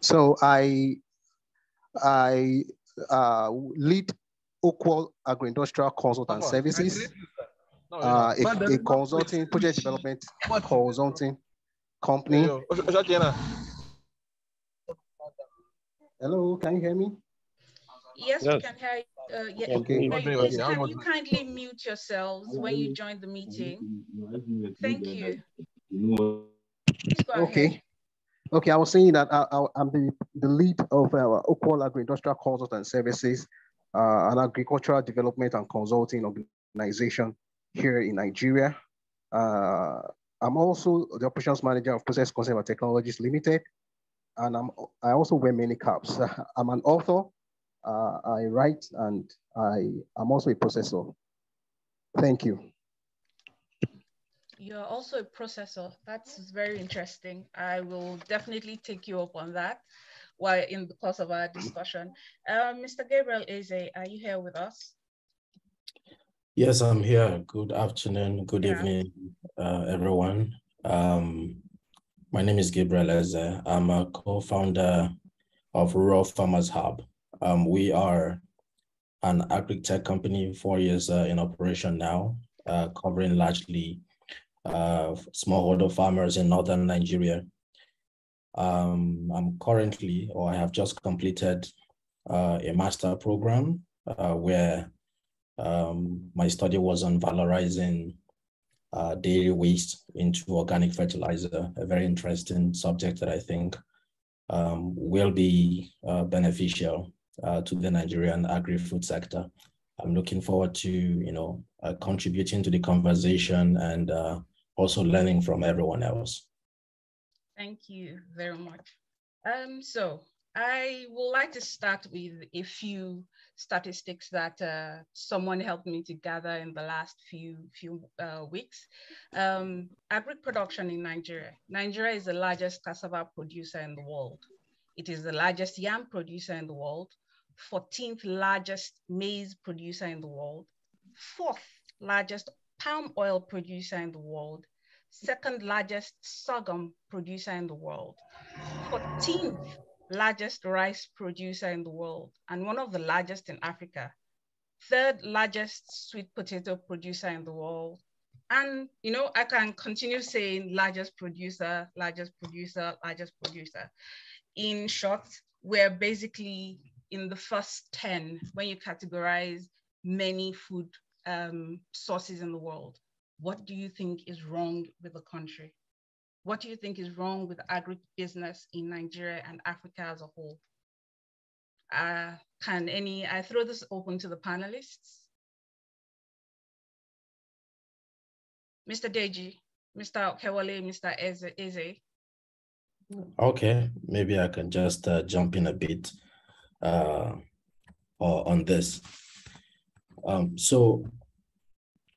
So I lead Equal Agro-industrial Consultant Services, a consulting project development consulting company. Hello, can you hear me? Yes, we can hear you. Yeah. Okay. Please, can you kindly mute yourselves when you join the meeting? Thank you. Please go ahead. Okay, I was saying that I'm the lead of our Equal Agro-industrial Consultant Services, an agricultural development and consulting organization here in Nigeria. I'm also the operations manager of Process Consumer Technologies Limited, and I also wear many caps. I'm an author, I write, and I'm also a processor. Thank you. You're also a processor. That's very interesting. I will definitely take you up on that while in the course of our discussion. Mr. Gabriel Eze, are you here with us? Yes, I'm here. Good afternoon, good evening, everyone. My name is Gabriel Eze. I'm a co-founder of Rural Farmers Hub. We are an agri-tech company, 4 years in operation now, covering largely smallholder farmers in northern Nigeria. I'm currently, or I have just completed a master program where my study was on valorizing dairy waste into organic fertilizer, a very interesting subject that I think will be beneficial to the Nigerian agri-food sector. I'm looking forward to, contributing to the conversation and also learning from everyone else. Thank you very much. So I would like to start with a few statistics that someone helped me to gather in the last few weeks. Agric production in Nigeria. Nigeria is the largest cassava producer in the world. It is the largest yam producer in the world, 14th largest maize producer in the world, 4th largest palm oil producer in the world, 2nd largest sorghum producer in the world, 14th largest rice producer in the world, and one of the largest in Africa, 3rd largest sweet potato producer in the world. And, I can continue saying largest producer, largest producer, largest producer. In short, we're basically in the first 10 when you categorize many food sources in the world. What do you think is wrong with the country? What do you think is wrong with agribusiness in Nigeria and Africa as a whole? I throw this open to the panelists? Mr. Deji, Mr. Kewale, Mr. Eze. Okay, maybe I can just jump in a bit on this. So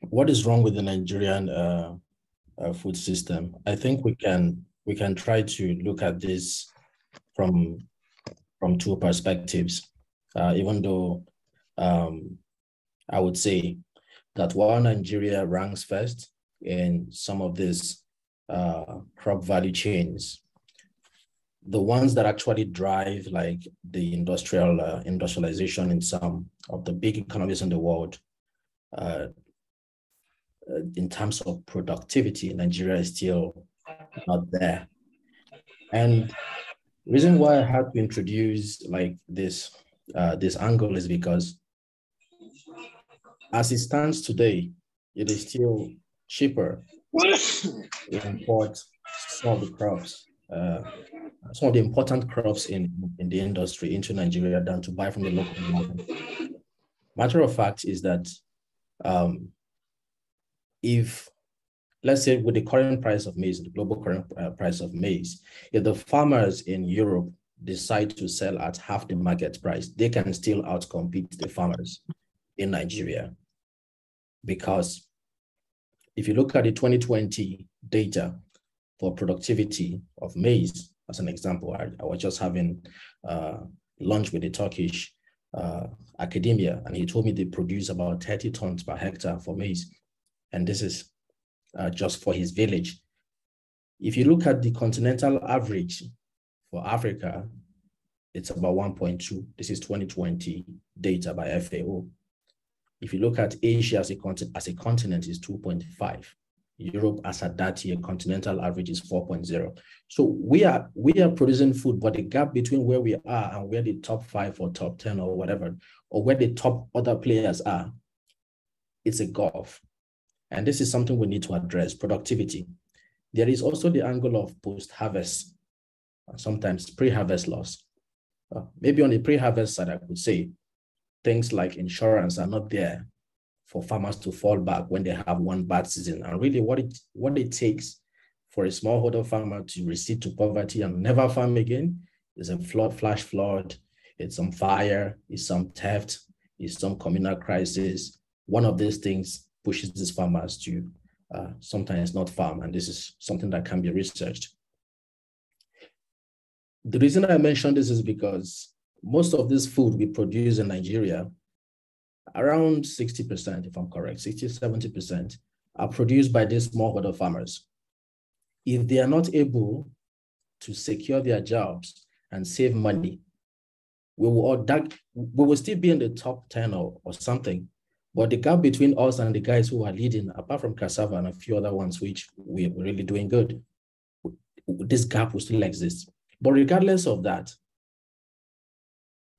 what is wrong with the Nigerian food system? I think we can try to look at this from two perspectives, even though I would say that while Nigeria ranks first in some of these crop value chains, the ones that actually drive like the industrialization in some of the big economies in the world, in terms of productivity, Nigeria is still not there. And the reason why I had to introduce like this angle is because as it stands today, it is still cheaper to import some of the crops, some of the important crops in the industry into Nigeria than to buy from the local market. Matter of fact is that if, let's say with the current price of maize, the global current price of maize, if the farmers in Europe decide to sell at half the market price, they can still outcompete the farmers in Nigeria. Because if you look at the 2020 data for productivity of maize, as an example, I was just having lunch with a Turkish academia, and he told me they produce about 30 tons per hectare for maize. And this is just for his village. If you look at the continental average for Africa, it's about 1.2. This is 2020 data by FAO. If you look at Asia as a continent, is 2.5. Europe as at that year, continental average is 4.0. So we are producing food, but the gap between where we are and where the top 5 or top 10 or whatever, or where the top other players are, it's a gulf. And this is something we need to address, productivity. There is also the angle of post-harvest, sometimes pre-harvest loss. Maybe on the pre-harvest side, I could say things like insurance are not there for farmers to fall back when they have one bad season. And really what it takes for a smallholder farmer to recede to poverty and never farm again is a flash flood, it's some fire, it's some theft, it's some communal crisis. One of these things pushes these farmers to sometimes not farm, and this is something that can be researched. The reason I mention this is because most of this food we produce in Nigeria, around 60%, if I'm correct, 60, 70%, are produced by these smallholder farmers. If they are not able to secure their jobs and save money, we will still be in the top 10 or something. But the gap between us and the guys who are leading, apart from cassava and a few other ones, which we're really doing good, this gap will still exist. But regardless of that,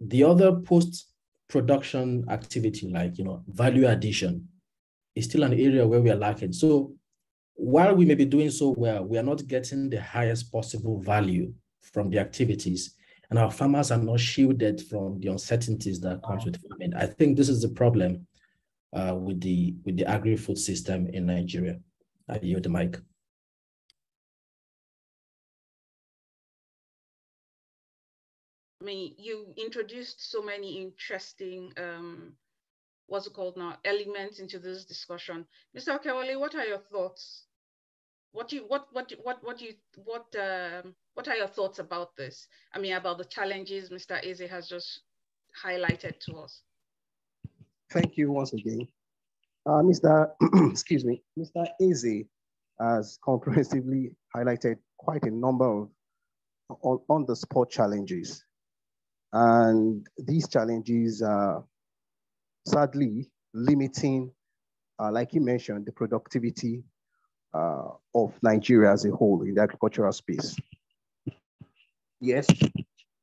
the other post-production activity, like value addition, is still an area where we are lacking. So while we may be doing so well, we are not getting the highest possible value from the activities, and our farmers are not shielded from the uncertainties that comes with farming. I think this is the problem with the agri-food system in Nigeria. I yield the mic. I mean, you introduced so many interesting, what's it called now, elements into this discussion. Mr. Okewale, what are your thoughts? What are your thoughts about this? I mean, about the challenges Mr. Eze has just highlighted to us. Thank you once again. Excuse me, Mr. Eze has comprehensively highlighted quite a number of on-the-spot challenges. And these challenges are sadly limiting, like you mentioned, the productivity of Nigeria as a whole in the agricultural space. Yes,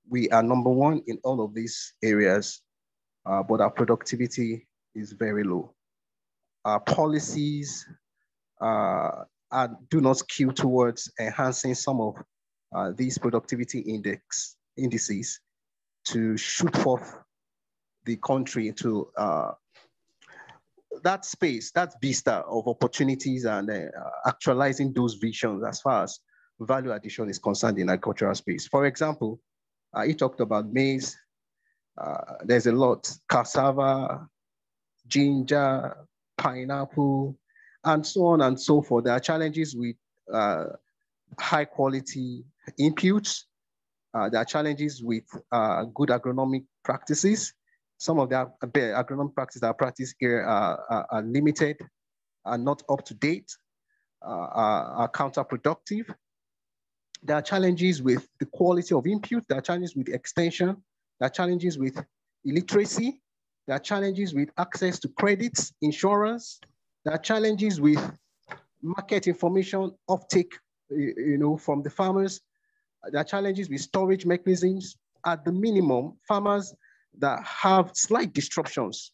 we are number one in all of these areas, but our productivity is very low. Our policies do not skew towards enhancing some of these productivity indices to shoot forth the country into that space, that vista of opportunities, and actualizing those visions as far as value addition is concerned in agricultural space. For example, he talked about maize. There's a lot, cassava, ginger, pineapple, and so on and so forth. There are challenges with high quality inputs. There are challenges with good agronomic practices. Some of the agronomic practices that are practiced here are limited, are not up to date, are counterproductive. There are challenges with the quality of input. There are challenges with extension. There are challenges with illiteracy. There are challenges with access to credits, insurance. There are challenges with market information uptake, from the farmers. There are challenges with storage mechanisms. At the minimum, farmers that have slight disruptions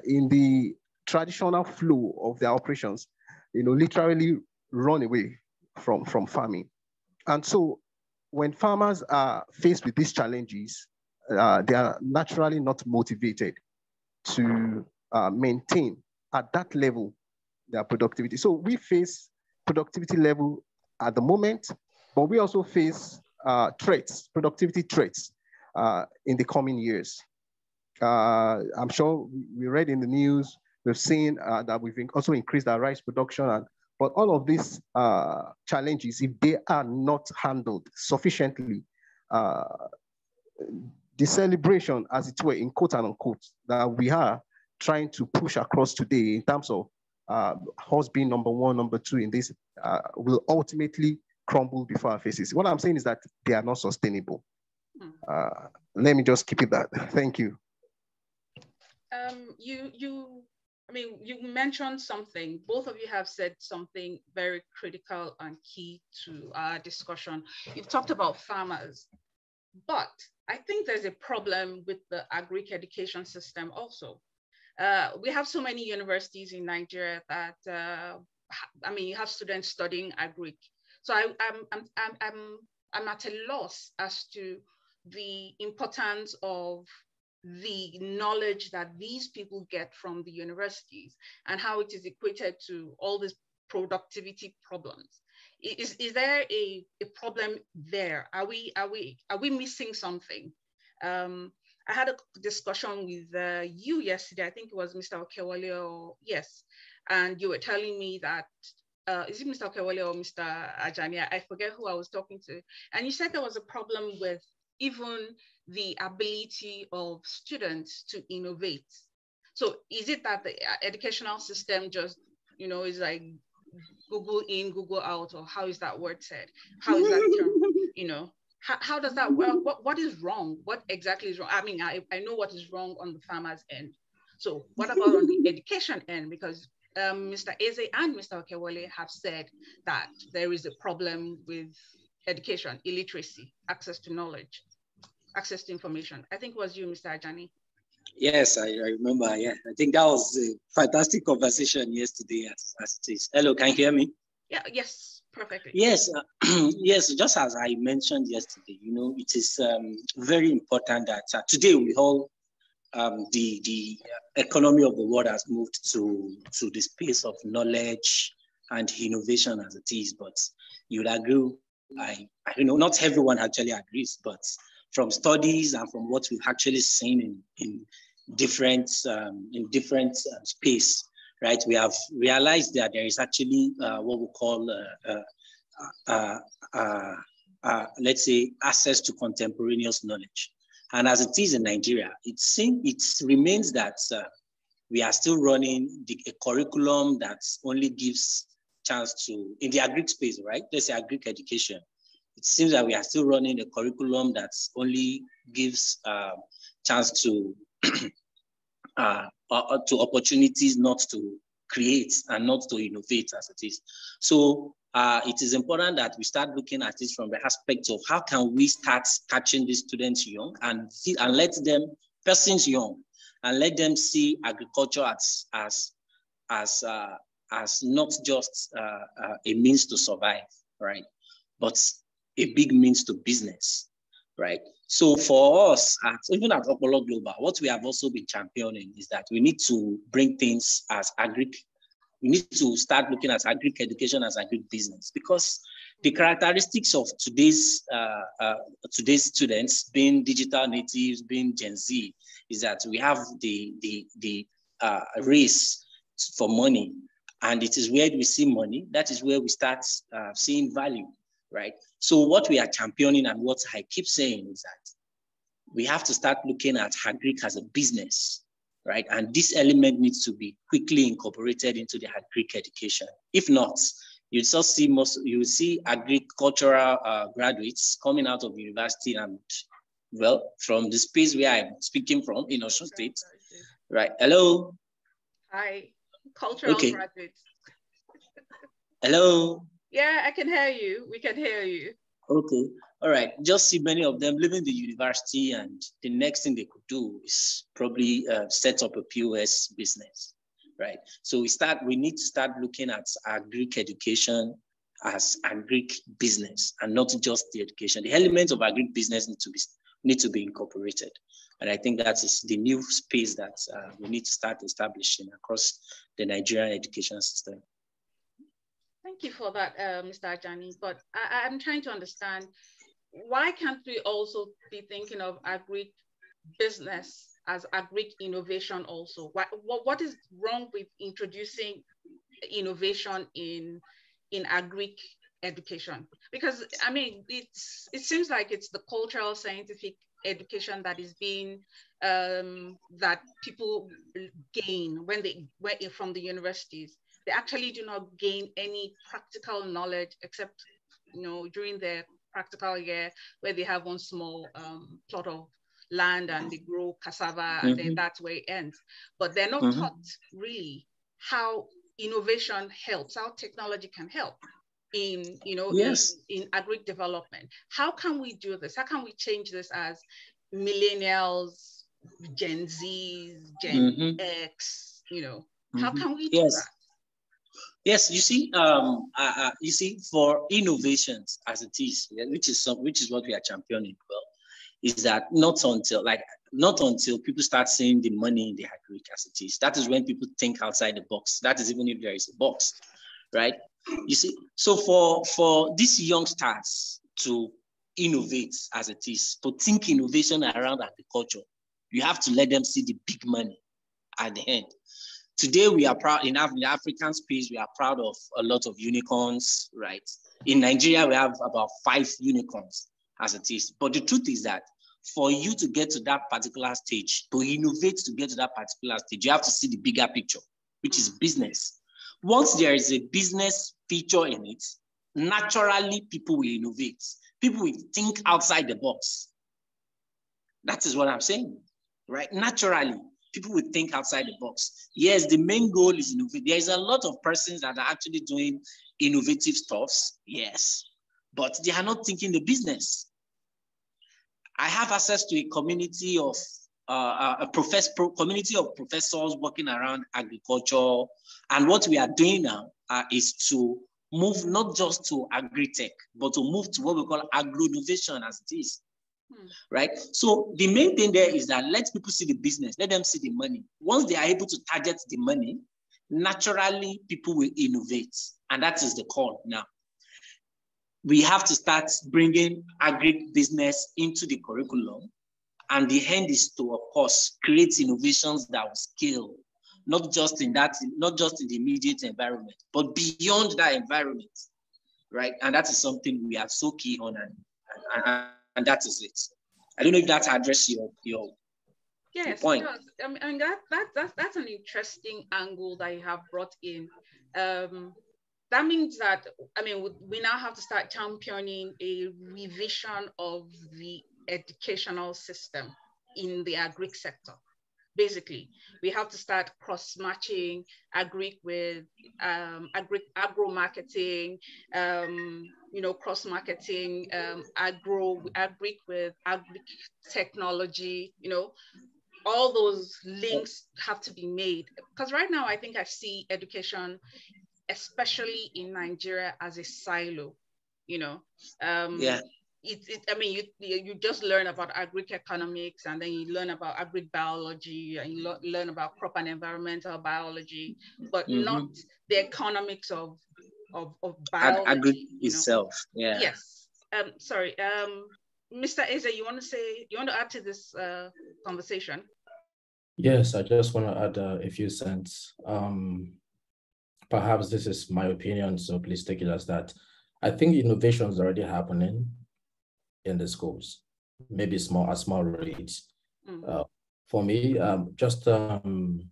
in the traditional flow of their operations, literally run away from farming. And so when farmers are faced with these challenges, they are naturally not motivated to maintain at that level their productivity. So we face productivity level at the moment, but we also face productivity threats in the coming years. I'm sure we read in the news, we've seen that we've also increased our rice production, but all of these challenges, if they are not handled sufficiently, the celebration, as it were, in quote and unquote, that we are trying to push across today in terms of us being number one, number two in this, will ultimately crumble before our faces. What I'm saying is that they are not sustainable. Let me just keep it that. Thank you. You mentioned something, both of you have said something very critical and key to our discussion. You've talked about farmers, but I think there's a problem with the agric education system also. We have so many universities in Nigeria that, you have students studying agric. So I'm at a loss as to the importance of the knowledge that these people get from the universities and how it is equated to all these productivity problems. Is there a problem there? Are we missing something? I had a discussion with you yesterday. I think it was Mr. Okewale, yes, and you were telling me that is it Mr. Okewale or Mr. Ajani? I forget who I was talking to, and you said there was a problem with even the ability of students to innovate. So is it that the educational system just, is like Google in, Google out, or how is that word said? How is that term, how does that work? What is wrong? What exactly is wrong? I know what is wrong on the farmer's end. So what about on the education end? Because Mr. Eze and Mr. Okewale have said that there is a problem with education, illiteracy, access to knowledge, access to information. I think it was you, Mr. Ajani. Yes, I remember. Yeah, I think that was a fantastic conversation yesterday. As it is. Hello, can you hear me? Yeah. Yes. Perfectly. Yes. Yes. Just as I mentioned yesterday, it is very important that today we all the economy of the world has moved to the space of knowledge and innovation as it is. But you would agree, not everyone actually agrees, but from studies and from what we've actually seen in different space, right? We have realized that there is actually what we call let's say access to contemporaneous knowledge. And as it is in Nigeria, it remains that we are still running a curriculum that only gives chance to, in the agric space, right? Let's say agric education. It seems that we are still running a curriculum that only gives chance to opportunities not to create and not to innovate as it is. So it is important that we start looking at this from the aspect of how can we start catching these students young and let them, persons young, and let them see agriculture as not just a means to survive, right? But a big means to business, right? So for us, even at Opolo Global, what we have also been championing is that we need to bring things as agric. We need to start looking at agric education as agric business, because the characteristics of today's students, being digital natives, being Gen Z, is that we have the race for money, and it is where we see money. That is where we start seeing value, right? So what we are championing and what I keep saying is that we have to start looking at agric as a business, right? And this element needs to be quickly incorporated into the agric education. If not, you will see agricultural graduates coming out of university and, well, from the space where I'm speaking from in Osun State, right? Hello. Hi, cultural graduates. Hello. Yeah, I can hear you. We can hear you. Okay. All right. Just see many of them leaving the university, and the next thing they could do is probably set up a POS business, right? So we need to start looking at agric education as agric business and not just the education. The elements of agric business need to be incorporated. And I think that is the new space that we need to start establishing across the Nigerian education system. Thank you for that, Mr. Ajani. But I'm trying to understand, why can't we also be thinking of agric business as agric innovation also? What is wrong with introducing innovation in agric education? Because it seems like it's the cultural scientific education that is being that people gain when from the universities. They actually do not gain any practical knowledge except during their practical year where they have one small plot of land and they grow cassava and then that's where it ends. But they're not taught really how innovation helps, how technology can help in, you know, in agri development. How can we do this? How can we change this as millennials, Gen Zs, Gen X, you know, how can we do that? Yes, you see, for innovations as it is, which is what we are championing, well, is that not until people start seeing the money in the agric as it is, that is when people think outside the box. That is even if there is a box, right? You see, so for these youngsters to innovate as it is, to think innovation around agriculture, you have to let them see the big money at the end. Today, we are proud in the African space, we are proud of a lot of unicorns, right? In Nigeria, we have about 5 unicorns as it is. But the truth is that for you to get to that particular stage, to innovate to get to that particular stage, you have to see the bigger picture, which is business. Once there is a business feature in it, naturally people will innovate. People will think outside the box. That is what I'm saying, right? Naturally, people will think outside the box. Yes, the main goal is innovate. There is a lot of persons that are actually doing innovative stuffs, yes, but they are not thinking the business. I have access to a community of community of professors working around agriculture, and what we are doing now is to move not just to agri-tech, but to move to what we call agro-innovation as it is. Right? So the main thing there is that let people see the business, let them see the money. Once they are able to target the money, naturally people will innovate. And that is the call now. We have to start bringing agri-business into the curriculum. And the end is to, of course, create innovations that will scale, not just in the immediate environment, but beyond that environment. Right? And that is something we are so key on, and that is it. I don't know if that addresses your point. Yes, I mean that's an interesting angle that you have brought in. That means that, I mean, we now have to start championing a revision of the educational system in the agric sector. Basically, we have to start cross-matching agric with agro-marketing, cross-marketing agric with agric technology, all those links have to be made. Because right now, I think I see education, especially in Nigeria, as a silo, I mean, you just learn about agric-economics, and then you learn about agric-biology, and you learn about crop and environmental biology, but not the economics of biology. Agri itself, yeah. Yes. Sorry. Mr. Eze, you want to add to this conversation? Yes, I just want to add a few cents. Perhaps this is my opinion, so please take it as that. I think innovation is already happening in the schools, maybe at small rates. For me, just in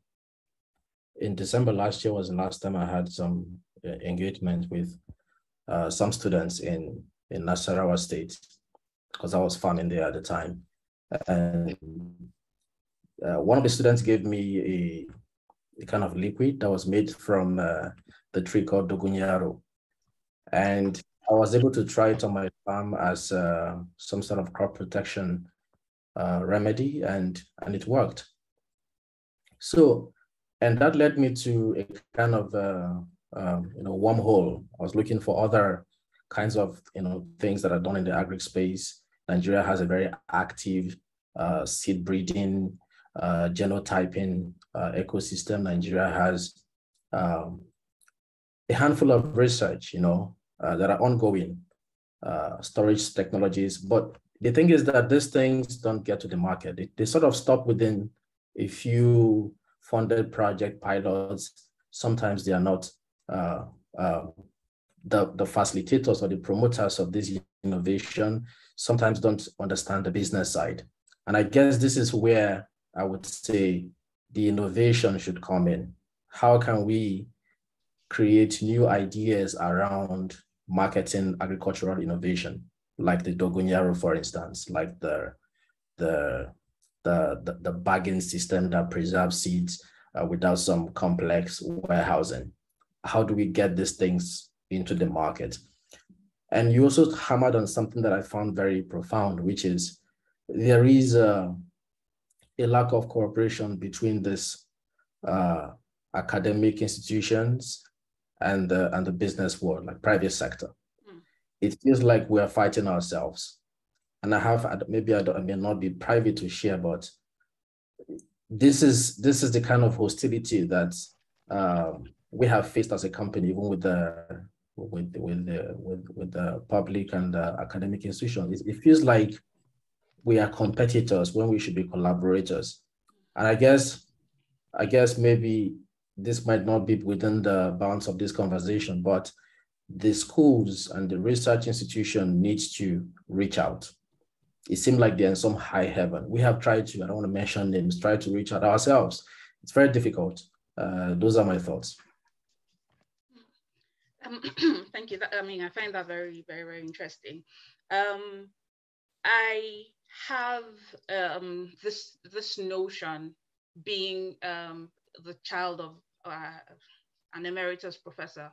December last year was the last time I had some engagement with some students in Nasarawa State, because I was farming there at the time. And one of the students gave me a kind of liquid that was made from the tree called dogunyaro. And I was able to try it on my farm as some sort of crop protection remedy, and it worked. So, and that led me to a kind of wormhole. I was looking for other kinds of things that are done in the agri space. Nigeria has a very active seed breeding, genotyping ecosystem. Nigeria has a handful of research, that are ongoing, storage technologies. But the thing is that these things don't get to the market. They sort of stop within a few funded project pilots. Sometimes they are not the facilitators or the promoters of this innovation. Sometimes don't understand the business side. And I guess this is where I would say the innovation should come in. How can we create new ideas around marketing agricultural innovation? like the Dogonyaro, for instance, like the bagging system that preserves seeds without some complex warehousing. How do we get these things into the market? And you also hammered on something that I found very profound, which is there is a lack of cooperation between this academic institutions and the business world, like private sector. It feels like we are fighting ourselves. And maybe I may not be private to share, but this is the kind of hostility that we have faced as a company, even with the public and academic institutions. It feels like we are competitors when we should be collaborators. And I guess maybe this might not be within the bounds of this conversation, but the schools and the research institution needs to reach out. It seems like they're in some high heaven. We have tried to, I don't want to mention names, try to reach out ourselves. It's very difficult. Those are my thoughts. Thank you. I find that very, very, very interesting. I have this notion, being the child of an emeritus professor.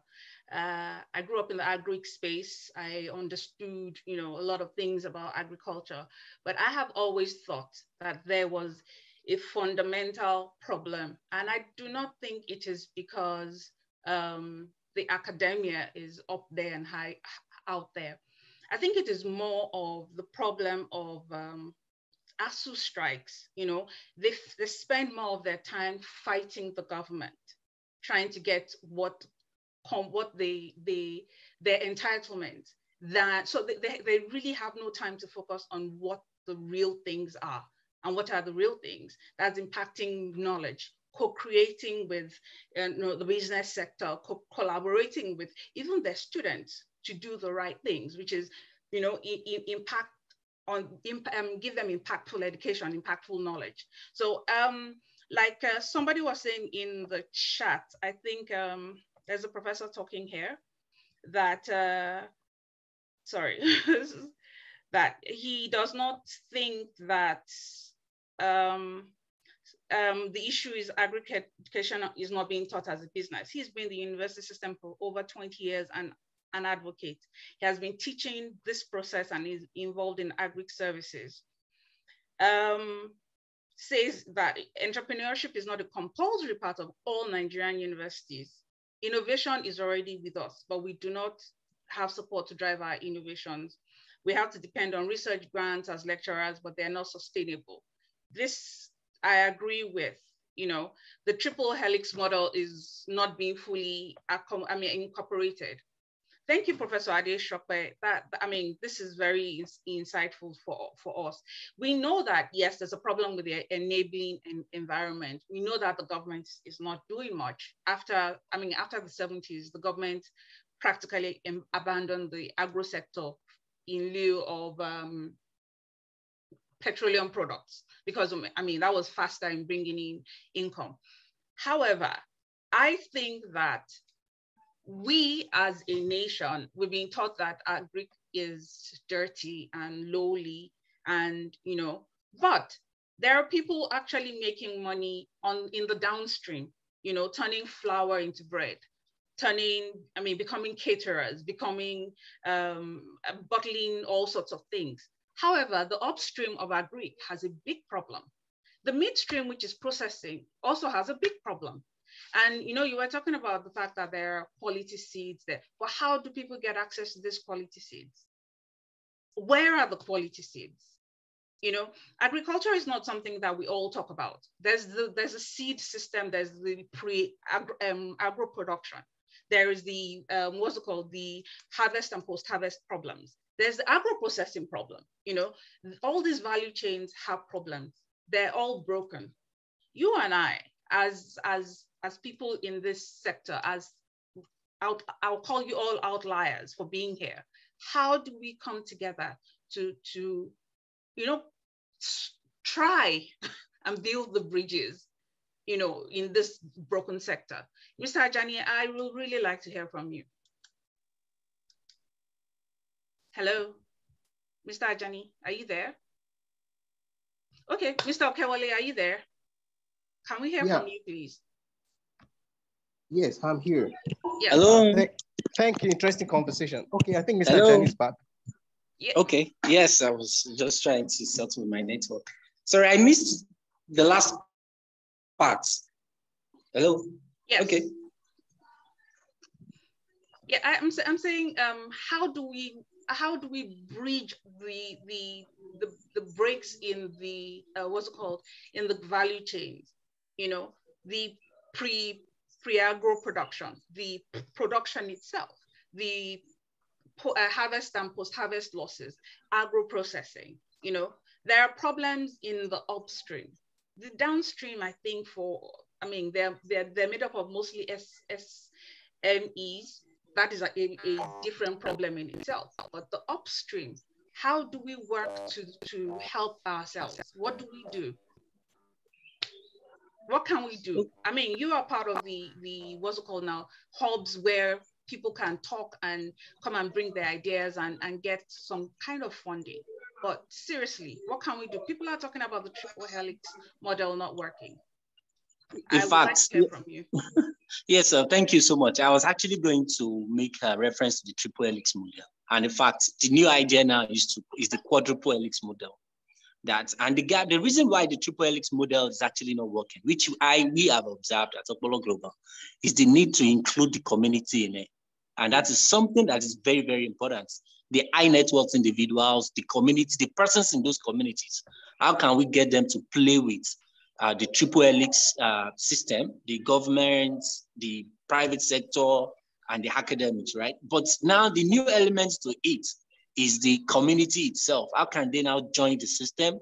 I grew up in the agric space. I understood, a lot of things about agriculture, but I have always thought that there was a fundamental problem. And I do not think it is because the academia is up there and high out there. I think it is more of the problem of ASU strikes. They spend more of their time fighting the government, trying to get their entitlement. So they really have no time to focus on what the real things are. And what are the real things? That's impacting knowledge, co-creating with the business sector, collaborating with even their students to do the right things, which is, impact on, give them impactful education, impactful knowledge. So like somebody was saying in the chat, I think there's a professor talking here that, that he does not think that the issue is agric-education is not being taught as a business. He's been in the university system for over 20 years and an advocate. He has been teaching this process and is involved in agric services. Says that entrepreneurship is not a compulsory part of all Nigerian universities. Innovation is already with us, but we do not have support to drive our innovations. We have to depend on research grants as lecturers, but they're not sustainable. This I agree with. The triple helix model is not being fully incorporated. Thank you, Professor Ade Shokpe. This is very insightful for us. We know that, yes, there's a problem with the enabling environment. We know that the government is not doing much. After the 70s, the government practically abandoned the agro sector in lieu of petroleum products, because that was faster in bringing in income. However, I think that we as a nation, we've been taught that agric is dirty and lowly, and but there are people actually making money in the downstream, turning flour into bread, becoming caterers, bottling all sorts of things. However, the upstream of agric has a big problem. The midstream, which is processing, also has a big problem. And you were talking about the fact that there are quality seeds there. But how do people get access to these quality seeds? Where are the quality seeds? Agriculture is not something that we all talk about. There's a seed system. There's the agro-production. There is the what's it called, the harvest and post-harvest problems. There's the agro-processing problem. All these value chains have problems. They're all broken. You and I, as people in this sector, I'll call you all outliers for being here. How do we come together to try and build the bridges, in this broken sector? Mr. Ajani, I will really like to hear from you. Hello. Mr. Ajani, are you there? Okay, Mr. Okewale, are you there? Can we hear from you, please? Yes, I'm here. Yes. Hello. Thank you. Interesting conversation. Okay, I think Mr. Hello. Ajani is back. Yeah. Okay. Yes, I was just trying to settle my network. Sorry, I missed the last part. Hello. Yes. Okay. Yeah, I'm saying, how do we bridge the breaks in the what's it called, in the value chains? You know, the pre-agro production, the production itself, the harvest and post-harvest losses, agro-processing. You know, there are problems in the upstream. The downstream, I think, they're made up of mostly SMEs. That is a different problem in itself. But the upstream, how do we work to help ourselves? What do we do? What can we do? I mean, you are part of the what's it called now, hubs where people can talk and come and bring their ideas and get some kind of funding. But seriously, what can we do? People are talking about the triple helix model not working. In fact, like to hear from you. Yes, sir. Thank you so much. I was actually going to make a reference to the triple helix model. And in fact, the new idea now is the quadruple helix model. The reason why the triple helix model is actually not working, which we have observed at Apollo Global, is the need to include the community in it. And that is something that is very, very important. The high net worth individuals, the community, the persons in those communities, how can we get them to play with the triple helix system, the government, the private sector, and the academics, right? But now the new elements to it is the community itself. How can they now join the system?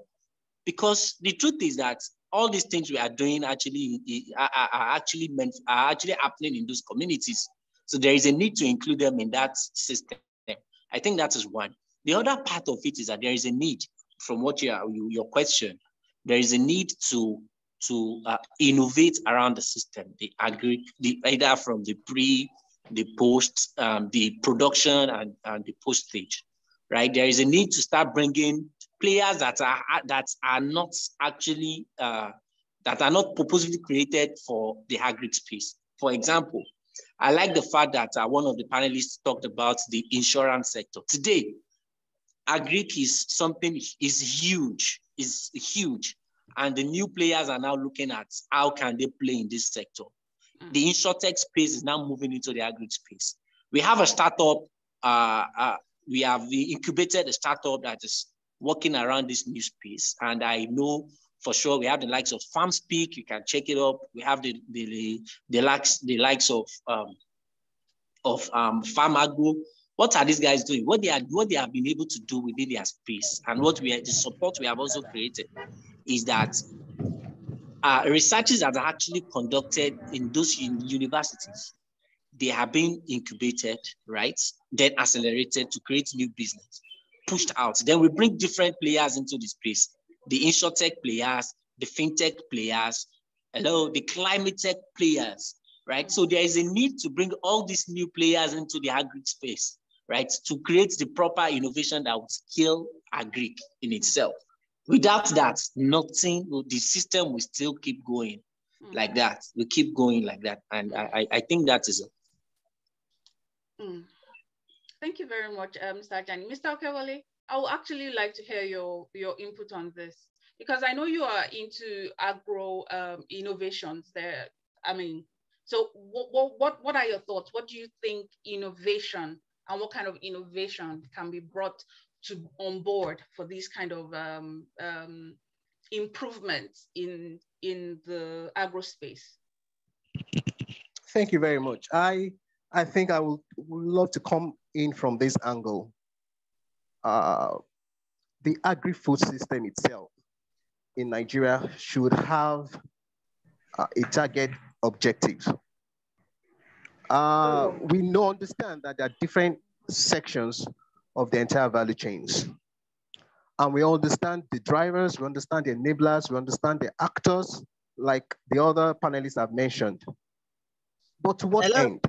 Because the truth is that all these things we are doing actually are actually happening in those communities. So there is a need to include them in that system. I think that is one. The other part of it is that there is a need, from what your question, there is a need to innovate around the system, either from the pre, the post, the production, and the post stage, right? There is a need to start bringing players that are not actually that are not purposely created for the agri space. For example, I like the fact that one of the panelists talked about the insurance sector. Today, agric is huge. And the new players are now looking at how can they play in this sector. The insurtech space is now moving into the agri space. We have a startup, we have incubated a startup that is working around this new space. And I know for sure we have the likes of FarmSpeak, you can check it up. We have the likes of FarmAgro. What are these guys doing? What they have been able to do within their space, and the support we have also created is that researches that are actually conducted in those universities, they have been incubated, right? Then accelerated to create new business, pushed out. Then we bring different players into the space, the insurtech players, the fintech players, the climate tech players, right? So there is a need to bring all these new players into the agric space, right? To create the proper innovation that would scale agric in itself. Without that, the system will still keep going like that. We keep going like that. And I think that is it. Thank you very much, Mr. Ajani. Mr. Okewale, I would actually like to hear your input on this, because I know you are into agro innovations there. I mean, so what are your thoughts? What do you think innovation, and what kind of innovation can be brought on board for these kind of improvements in the agro space? Thank you very much. I think I would love to come in from this angle. The agri-food system itself in Nigeria should have a target objective. We understand that there are different sections of the entire value chains. And we understand the drivers, we understand the enablers, we understand the actors, like the other panelists have mentioned. But to what end?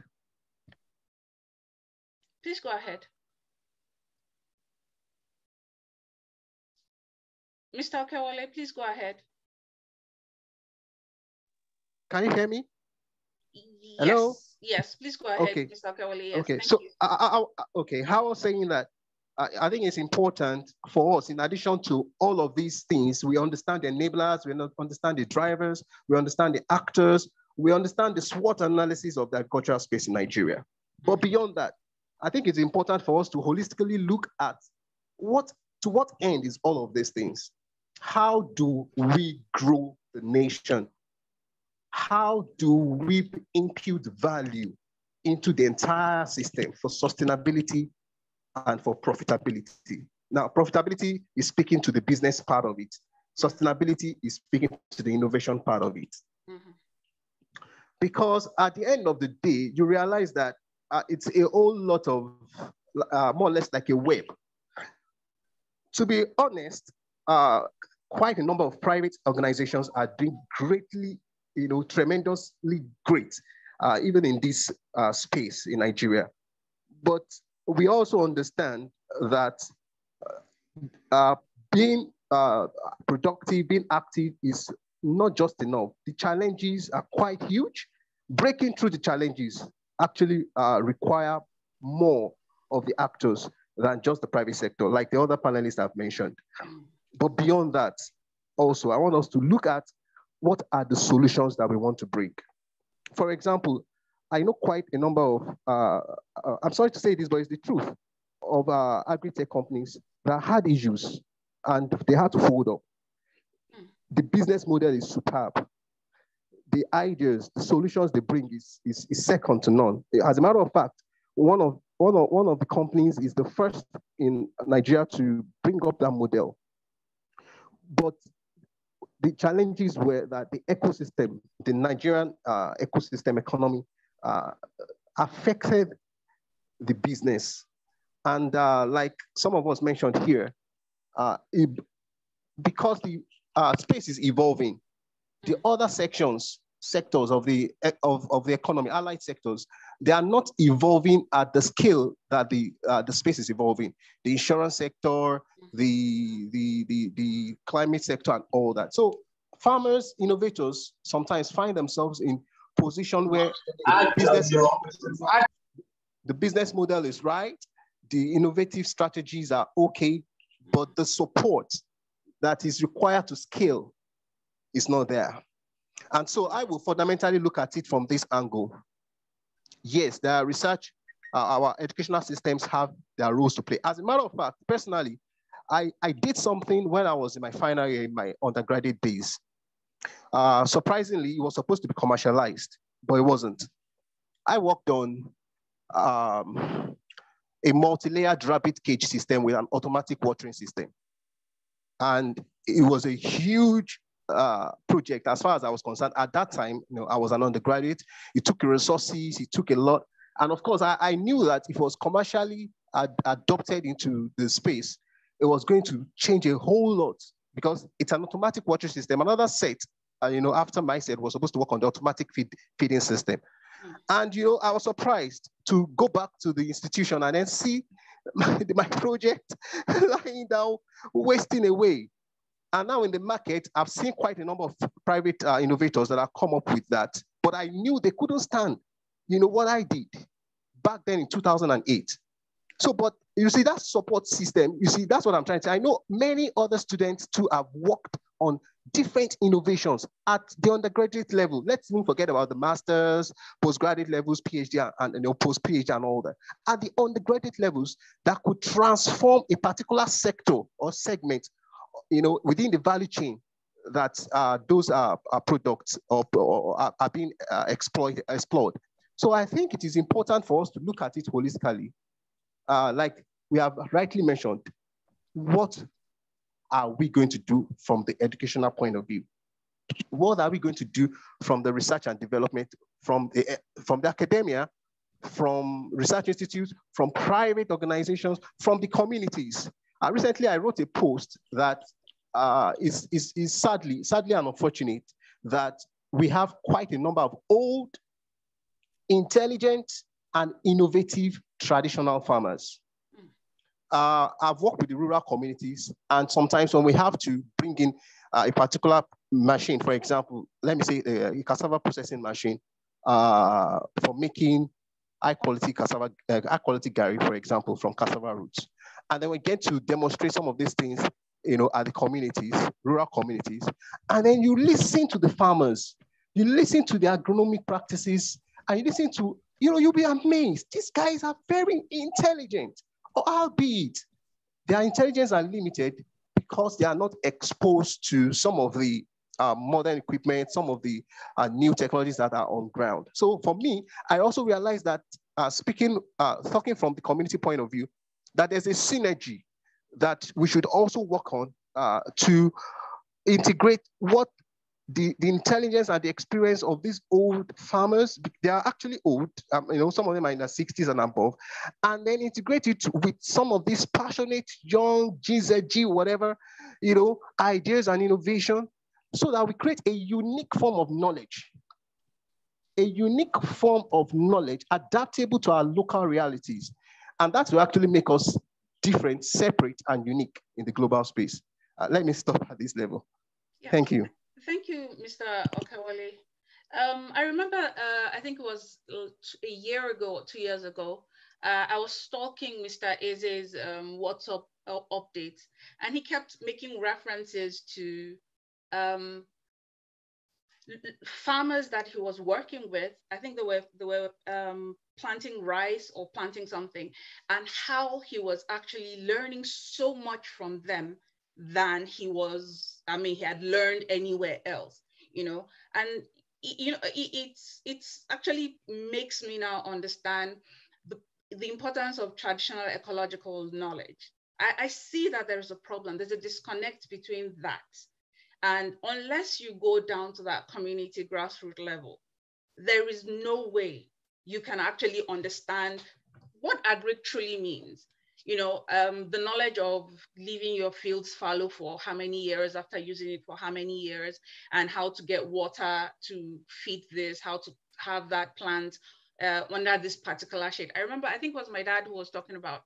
Please go ahead. Mr. Okewale, please go ahead. Can you hear me? Yes. Hello? Yes, please go ahead, Okay. Mr. Okewale. Yes, Okay. thank So, you. okay, how I was saying that I think it's important for us, in addition to all of these things, we understand the enablers, we understand the drivers, we understand the actors, we understand the SWOT analysis of the agricultural space in Nigeria. But beyond that, I think it's important for us to holistically look at to what end is all of these things? How do we grow the nation? How do we impute value into the entire system for sustainability and for profitability? Now, profitability is speaking to the business part of it. Sustainability is speaking to the innovation part of it. Mm-hmm. Because at the end of the day, you realize that it's a whole lot of, more or less like a web. To be honest, quite a number of private organizations are doing greatly, tremendously great, even in this space in Nigeria. But we also understand that being productive, being active is not just enough. The challenges are quite huge. Breaking through the challenges actually require more of the actors than just the private sector, like the other panelists have mentioned. But beyond that, also, I want us to look at what are the solutions that we want to bring. For example, I know quite a number of, I'm sorry to say this, but it's the truth, of agri-tech companies that had issues and they had to fold up. The business model is superb. The ideas, the solutions they bring is second to none. As a matter of fact, one of the companies is the first in Nigeria to bring up that model. But the challenges were that the ecosystem, the Nigerian ecosystem economy, affected the business. And like some of us mentioned here, because the space is evolving, the other sectors of the economy, allied sectors, they are not evolving at the scale that the space is evolving. The insurance sector, the climate sector, and all that. So farmers, innovators sometimes find themselves in position where the business model is right, the innovative strategies are okay, but the support that is required to scale is not there. And so I will fundamentally look at it from this angle. Yes, there are research, our educational systems have their roles to play. As a matter of fact, personally, I did something when I was in my final year in my undergraduate days. Surprisingly, it was supposed to be commercialized, but it wasn't. I worked on a multi-layered rabbit cage system with an automatic watering system. And it was a huge project as far as I was concerned. At that time, I was an undergraduate. It took resources, it took a lot. And of course, I knew that if it was commercially adopted into the space, it was going to change a whole lot because it's an automatic watering system. Another set, after my set, was supposed to work on the automatic feeding system. And, I was surprised to go back to the institution and then see my project lying down, wasting away. And now in the market, I've seen quite a number of private innovators that have come up with that, but I knew they couldn't stand, what I did back then in 2008. So, but you see, that support system, that's what I'm trying to say. I know many other students too have worked on different innovations at the undergraduate level. Let's even forget about the master's, postgraduate levels, PhD, and post-PhD and all that. At the undergraduate levels, that could transform a particular sector or segment, within the value chain that those products are being explored. So I think it is important for us to look at it holistically. Like we have rightly mentioned, what are we going to do from the educational point of view? What are we going to do from the research and development, from the academia, from research institutes, from private organizations, from the communities? Recently, I wrote a post that is sadly and unfortunate that we have quite a number of old, intelligent, and innovative traditional farmers. I've worked with the rural communities, and sometimes when we have to bring in a particular machine, for example, let me say a cassava processing machine for making high quality cassava, high quality gari, for example, from cassava roots. And then we get to demonstrate some of these things, at the communities, rural communities. And then you listen to the farmers, you listen to the agronomic practices, and you listen to, you'll be amazed. These guys are very intelligent, albeit their intelligence are limited because they are not exposed to some of the modern equipment, some of the new technologies that are on ground. So for me, I also realized that talking from the community point of view, that there's a synergy that we should also work on to integrate what the intelligence and the experience of these old farmers. They are actually old, some of them are in their 60s and above, and then integrate it with some of these passionate young GZG, whatever, ideas and innovation, so that we create a unique form of knowledge, adaptable to our local realities. And that will actually make us different, separate, and unique in the global space. Let me stop at this level. Yeah. Thank you. Thank you, Mr. Okawale. I remember, I think it was a year ago or 2 years ago, I was stalking Mr. Eze's WhatsApp updates, and he kept making references to farmers that he was working with. I think they were planting rice or planting something, and how he was actually learning so much from them than he had learned anywhere else, and it's actually makes me now understand the importance of traditional ecological knowledge. I see that there's a problem. There's a disconnect between that. And unless you go down to that community grassroots level, there is no way you can actually understand what agric truly means. The knowledge of leaving your fields fallow for how many years after using it for how many years, and how to get water to feed this, how to have that plant under this particular shade. I remember, I think it was my dad who was talking about,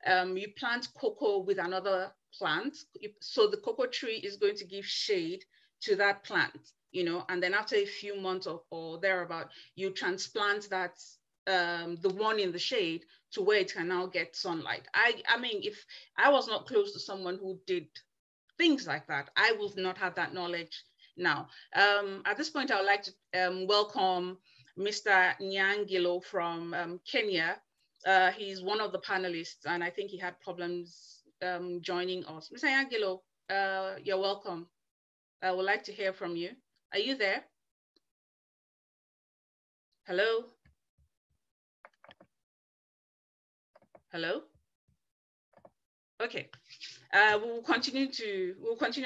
you plant cocoa with another plant. So the cocoa tree is going to give shade to that plant, and then after a few months or thereabout, you transplant that, the one in the shade, to where it can now get sunlight. I mean, if I was not close to someone who did things like that, I would not have that knowledge now. At this point, I would like to welcome Mr. Nyangilo from Kenya. He's one of the panelists, and I think he had problems joining us. Mr. Nyangilo, you're welcome. I would like to hear from you. Are you there? Hello? Hello? Okay. We'll continue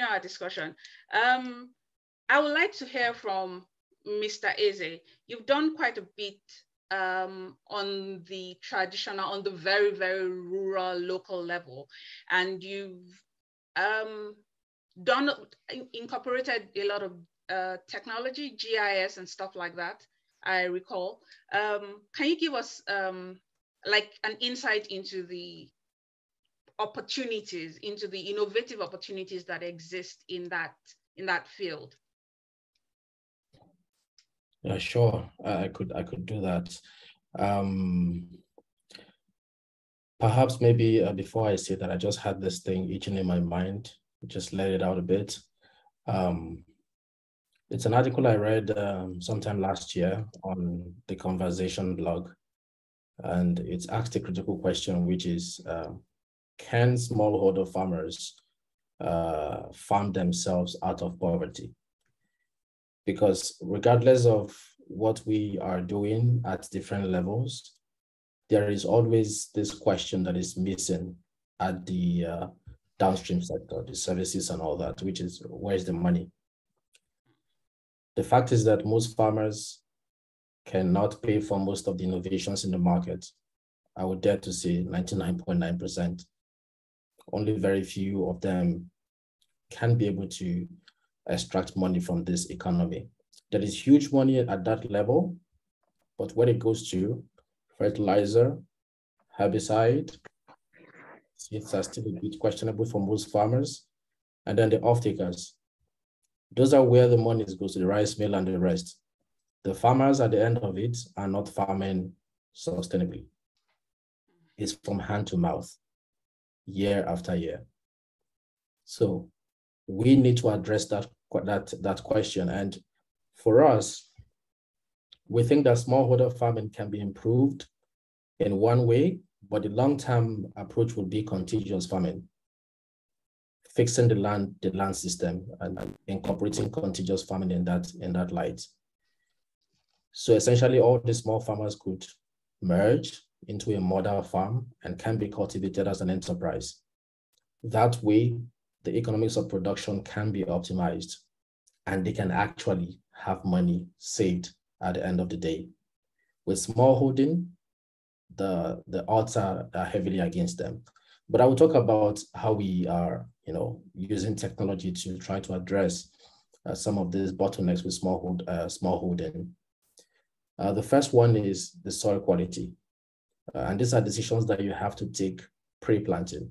our discussion. I would like to hear from Mr. Eze. You've done quite a bit on the traditional, on the very, very rural, local level, and you've incorporated a lot of technology, GIS and stuff like that, I recall. Can you give us like an insight into the opportunities, into the innovative opportunities that exist in that field? Yeah, sure. I could do that. Perhaps maybe before I say that, I just had this thing itching in my mind. Just let it out a bit. It's an article I read sometime last year on the Conversation blog, and it's asked a critical question, which is, can smallholder farmers farm themselves out of poverty? Because regardless of what we are doing at different levels, there is always this question that is missing at the downstream sector, the services and all that, which is, where's the money? The fact is that most farmers cannot pay for most of the innovations in the market. I would dare to say 99.9%. Only very few of them can be able to extract money from this economy. There is huge money at that level, but when it goes to fertilizer, herbicide, Seeds are still a bit questionable for most farmers. And then the off-takers. Those are where the money goes to the rice mill and the rest. The farmers at the end of it are not farming sustainably. It's from hand to mouth, year after year. So we need to address that question. And for us, we think that smallholder farming can be improved in one way, but the long-term approach will be contiguous farming, fixing the land system and incorporating contiguous farming in that light. So essentially, all the small farmers could merge into a model farm and can be cultivated as an enterprise. That way, the economics of production can be optimized and they can actually have money saved at the end of the day. With smallholding, the odds are heavily against them. But I will talk about how we are, using technology to try to address some of these bottlenecks with smallholding. The first one is the soil quality. And these are decisions that you have to take pre-planting.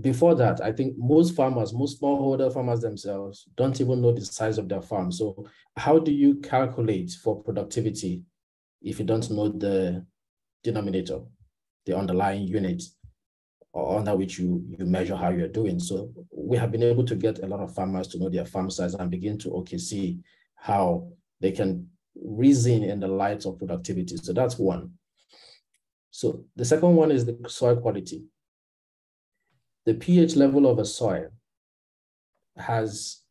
Before that, I think most smallholder farmers themselves don't even know the size of their farm. So how do you calculate for productivity if you don't know the denominator, the underlying unit under which you measure how you're doing? So we have been able to get a lot of farmers to know their farm size and begin to see how they can reason in the light of productivity. So that's one. So the second one is the soil quality. The pH level of a soil has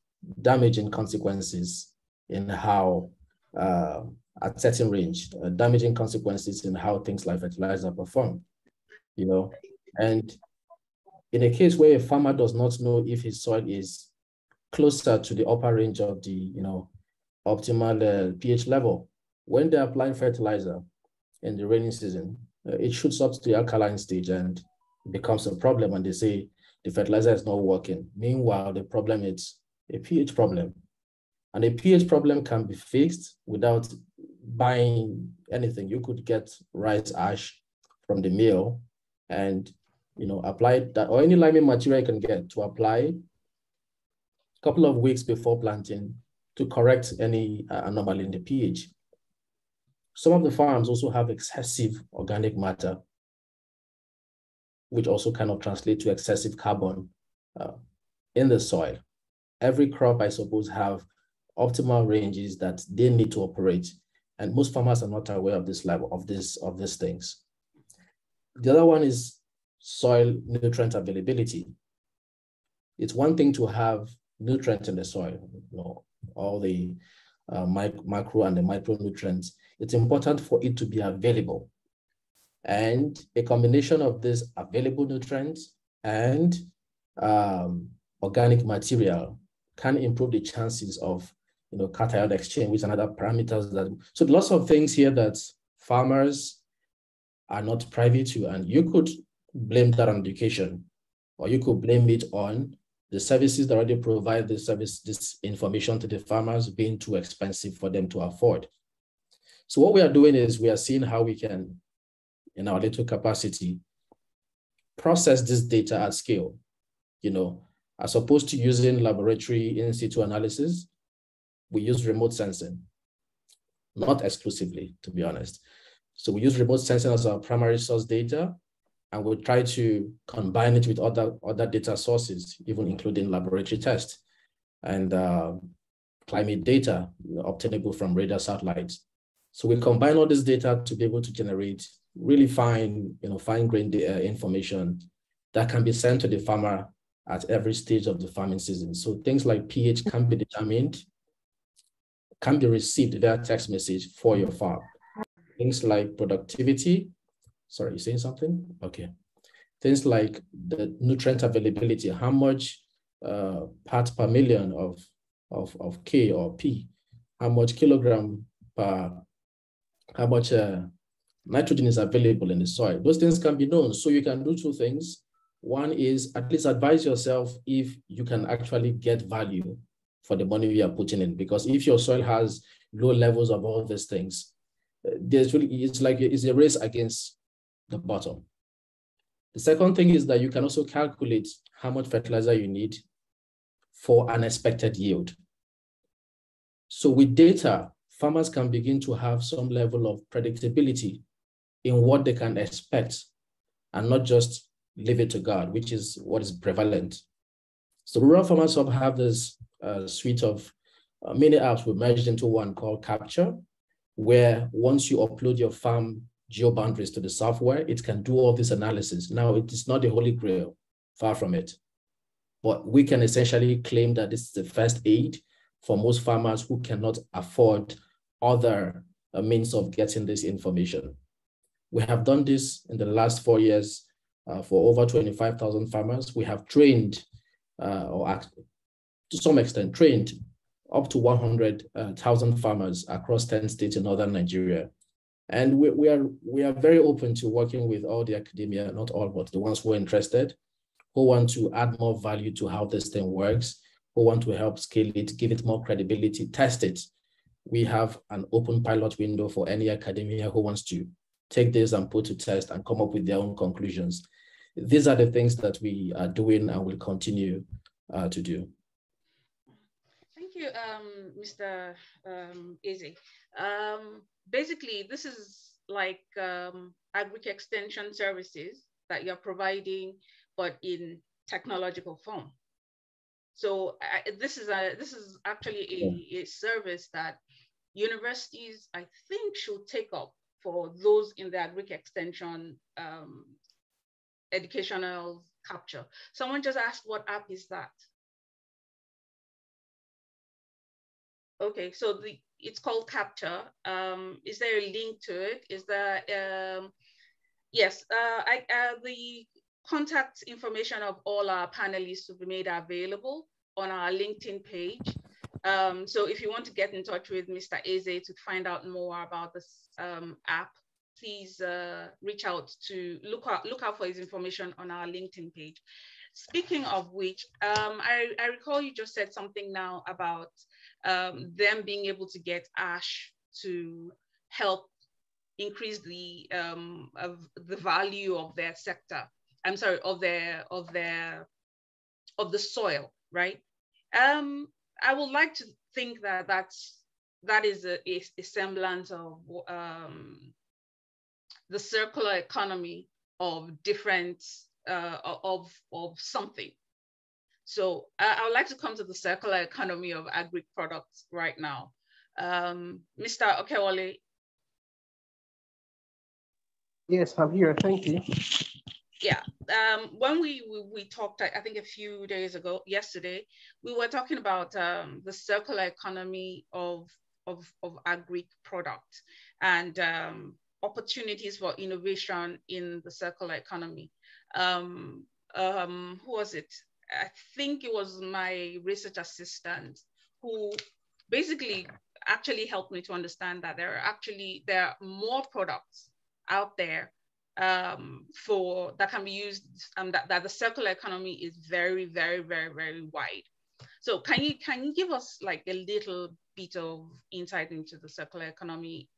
damaging consequences in how, at certain range, damaging consequences in how things like fertilizer perform, And in a case where a farmer does not know if his soil is closer to the upper range of the, optimal pH level, when they're applying fertilizer in the rainy season, it shoots up to the alkaline stage and becomes a problem, and they say the fertilizer is not working. Meanwhile, the problem is a pH problem. And a pH problem can be fixed without buying anything. You could get rice ash from the mill and apply that, or any liming material you can get to apply a couple of weeks before planting to correct any anomaly in the pH. Some of the farms also have excessive organic matter, which also kind of translate to excessive carbon in the soil. Every crop, I suppose, have optimal ranges that they need to operate, and most farmers are not aware of this level of these things. The other one is soil nutrient availability. It's one thing to have nutrients in the soil, all the macro and the micronutrients. It's important for it to be available. And a combination of these available nutrients and organic material can improve the chances of cation exchange, which are other parameters so lots of things here that farmers are not privy to, and you could blame that on education, or you could blame it on the services that already provide this information to the farmers being too expensive for them to afford. So what we are doing is we are seeing how we can, in our little capacity, process this data at scale, as opposed to using laboratory in situ analysis. We use remote sensing, not exclusively, to be honest. So we use remote sensing as our primary source data, and we'll try to combine it with other data sources, even including laboratory tests and climate data obtainable from radar satellites. So we combine all this data to be able to generate really fine-grained information that can be sent to the farmer at every stage of the farming season. So things like pH can be determined, can be received via text message for your farm. Things like productivity. Sorry, you saying something? Okay. Things like the nutrient availability, how much parts per million of K or P, how much kilogram per, how much nitrogen is available in the soil. Those things can be known. So you can do two things. One is at least advise yourself if you can actually get value for the money you are putting in. Because if your soil has low levels of all these things, it's a race against the bottom. The second thing is that you can also calculate how much fertilizer you need for an expected yield. So with data, farmers can begin to have some level of predictability in what they can expect and not just leave it to God, which is what is prevalent. So Rural Farmers Hub have this suite of mini apps we merged into one called Capture, where once you upload your farm geo-boundaries to the software, it can do all this analysis. Now, it is not the holy grail, far from it. But we can essentially claim that this is the first aid for most farmers who cannot afford other means of getting this information. We have done this in the last 4 years for over 25,000 farmers. We have trained, or to some extent, trained up to 100,000 farmers across 10 states in northern Nigeria. And we are very open to working with all the academia, not all, but the ones who are interested, who want to add more value to how this thing works, who want to help scale it, give it more credibility, test it. We have an open pilot window for any academia who wants to take this and put to test and come up with their own conclusions. These are the things that we are doing and will continue to do. Thank you, Mr. Eze. Basically, this is like agric extension services that you're providing, but in technological form. So this is actually a service that universities, I think, should take up for those in the agric extension educational capture. Someone just asked, what app is that? Okay, so it's called Capture. Is there a link to it? Is there, yes, the contact information of all our panelists will be made available on our LinkedIn page. So if you want to get in touch with Mr. Eze to find out more about this app, please reach out to look out for his information on our LinkedIn page. Speaking of which, I recall you just said something now about them being able to get ash to help increase the value of their sector. I'm sorry, of the soil, right? I would like to think that that is a semblance of the circular economy of different of something. So I would like to come to the circular economy of agri-products right now. Mr. Okewale. Yes, I'm here. Thank you. Yeah, when we talked, I think a few days ago, yesterday, we were talking about the circular economy of agri-products and opportunities for innovation in the circular economy. Who was it? I think it was my research assistant who basically actually helped me to understand that there are more products out there that can be used, that the circular economy is very, very, very, very wide. So can you give us like a little bit of insight into the circular economy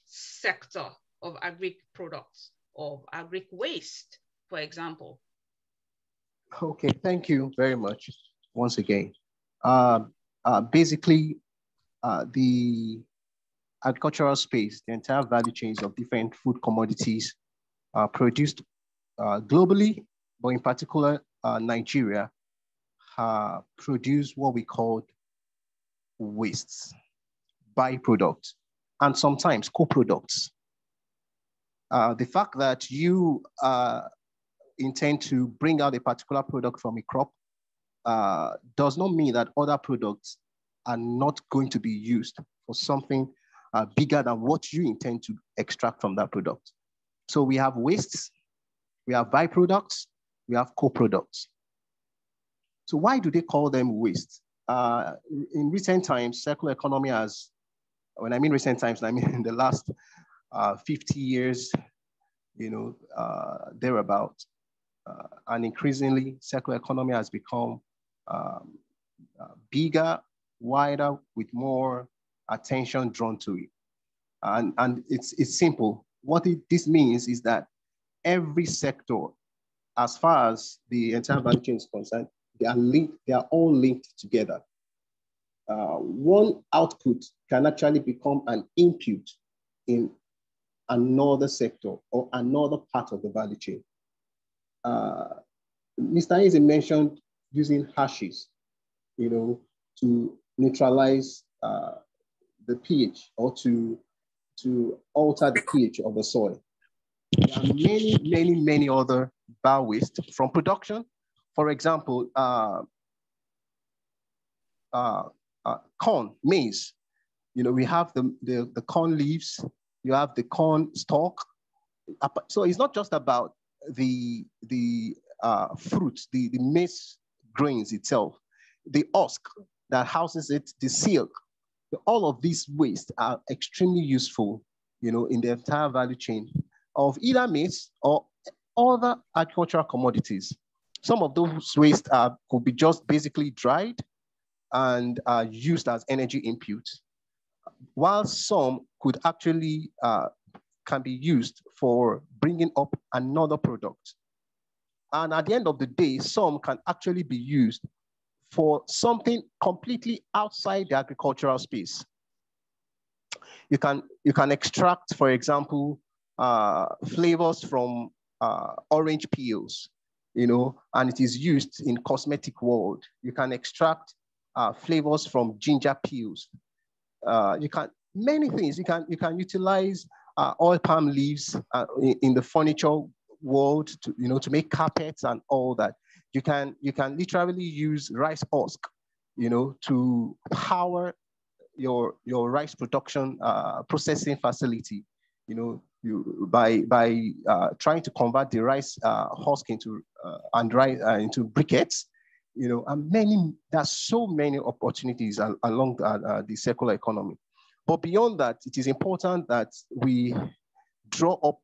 sector of agri-products, of agric-waste, for example? Okay, thank you very much once again. Basically, the agricultural space, the entire value chains of different food commodities produced globally, but in particular, Nigeria produce what we call wastes, byproducts, and sometimes co-products. The fact that you intend to bring out a particular product from a crop does not mean that other products are not going to be used for something bigger than what you intend to extract from that product. So we have wastes, we have byproducts, we have co-products. So why do they call them waste? In recent times, circular economy has, when I mean recent times, I mean in the last 50 years, thereabout. And increasingly, circular economy has become bigger, wider, with more attention drawn to it. And it's simple. What this means is that every sector, as far as the entire value chain is concerned, they are linked, they are all linked together. One output can actually become an input in another sector or another part of the value chain. Mr. Eze mentioned using hashes, to neutralize the pH or to alter the pH of the soil. There are many other bio waste from production. For example, corn, maize. We have the corn leaves, you have the corn stalk. So it's not just about the fruits, the maize grains itself, the husk that houses it, the silk. All of these wastes are extremely useful, in the entire value chain of either maize or other agricultural commodities. Some of those wastes could be just basically dried and used as energy input, while some could actually can be used for bringing up another product. And at the end of the day, some can actually be used for something completely outside the agricultural space. You can extract, for example, flavors from orange peels, and it is used in cosmetic world. You can extract flavors from ginger peels. You can many things. You can utilize oil palm leaves in the furniture world to make carpets and all that. You can literally use rice husk, to power your rice production processing facility. By trying to convert the rice husk into into briquettes. And there's so many opportunities along the circular economy. But beyond that, it is important that we draw up,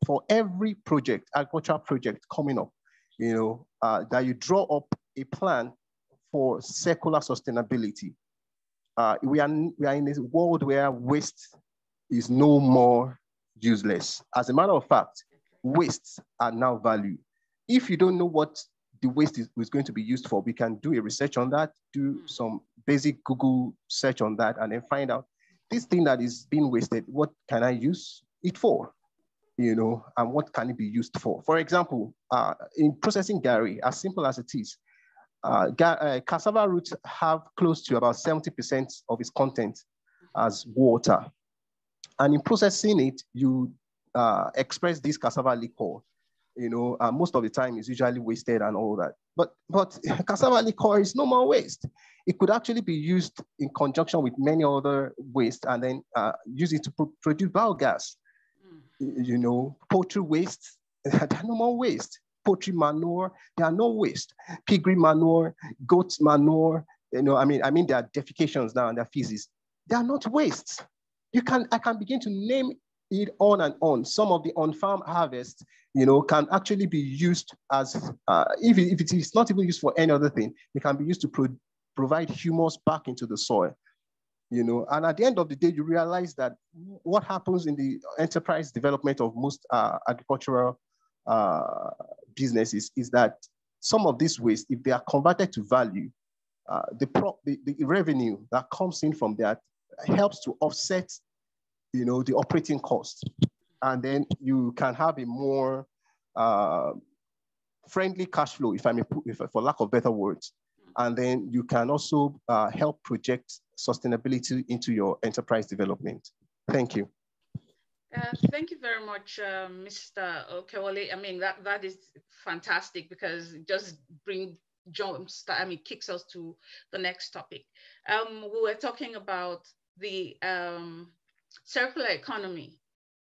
for every project, agricultural project coming up, that you draw up a plan for circular sustainability. We are in a world where waste is no more useless. As a matter of fact, wastes are now value. If you don't know what the waste is going to be used for, we can do a research on that, do some basic Google search on that, and then find out this thing that is being wasted, what can I use it for? And what can it be used for? For example, in processing gari, as simple as it is, cassava roots have close to about 70% of its content as water. And in processing it, you express this cassava liquor. Most of the time is usually wasted and all that. But cassava liquor is no more waste. It could actually be used in conjunction with many other waste and then use it to produce biogas. Poultry waste, there are no more waste. Poultry manure, there are no waste. Piggery manure, goat manure, I mean, there are defecations now and their feces. They are not wastes. I can begin to name it on and on. Some of the on-farm harvest, can actually be used as, if it is not even used for any other thing, it can be used to provide humus back into the soil. And at the end of the day, you realize that what happens in the enterprise development of most agricultural businesses is that some of this waste, if they are converted to value, the revenue that comes in from that helps to offset, the operating cost. And then you can have a more friendly cash flow, if I may put, for lack of better words. And then you can also help project sustainability into your enterprise development. Thank you. Thank you very much, Mr. Okewale. I mean, that is fantastic because it just kicks us to the next topic. We were talking about the circular economy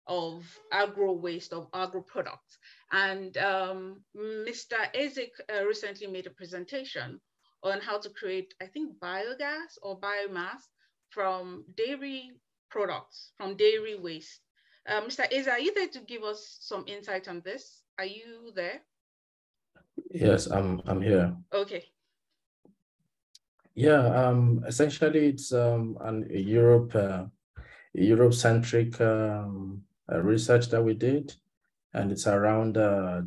of agro-waste, of agro-products. And Mr. Agric recently made a presentation on how to create, I think, biogas or biomass from dairy products, from dairy waste. Mr. Eze, are you there to give us some insight on this? Are you there? Yes, I'm here. Okay. Yeah, essentially it's an Europe-centric research that we did. and it's around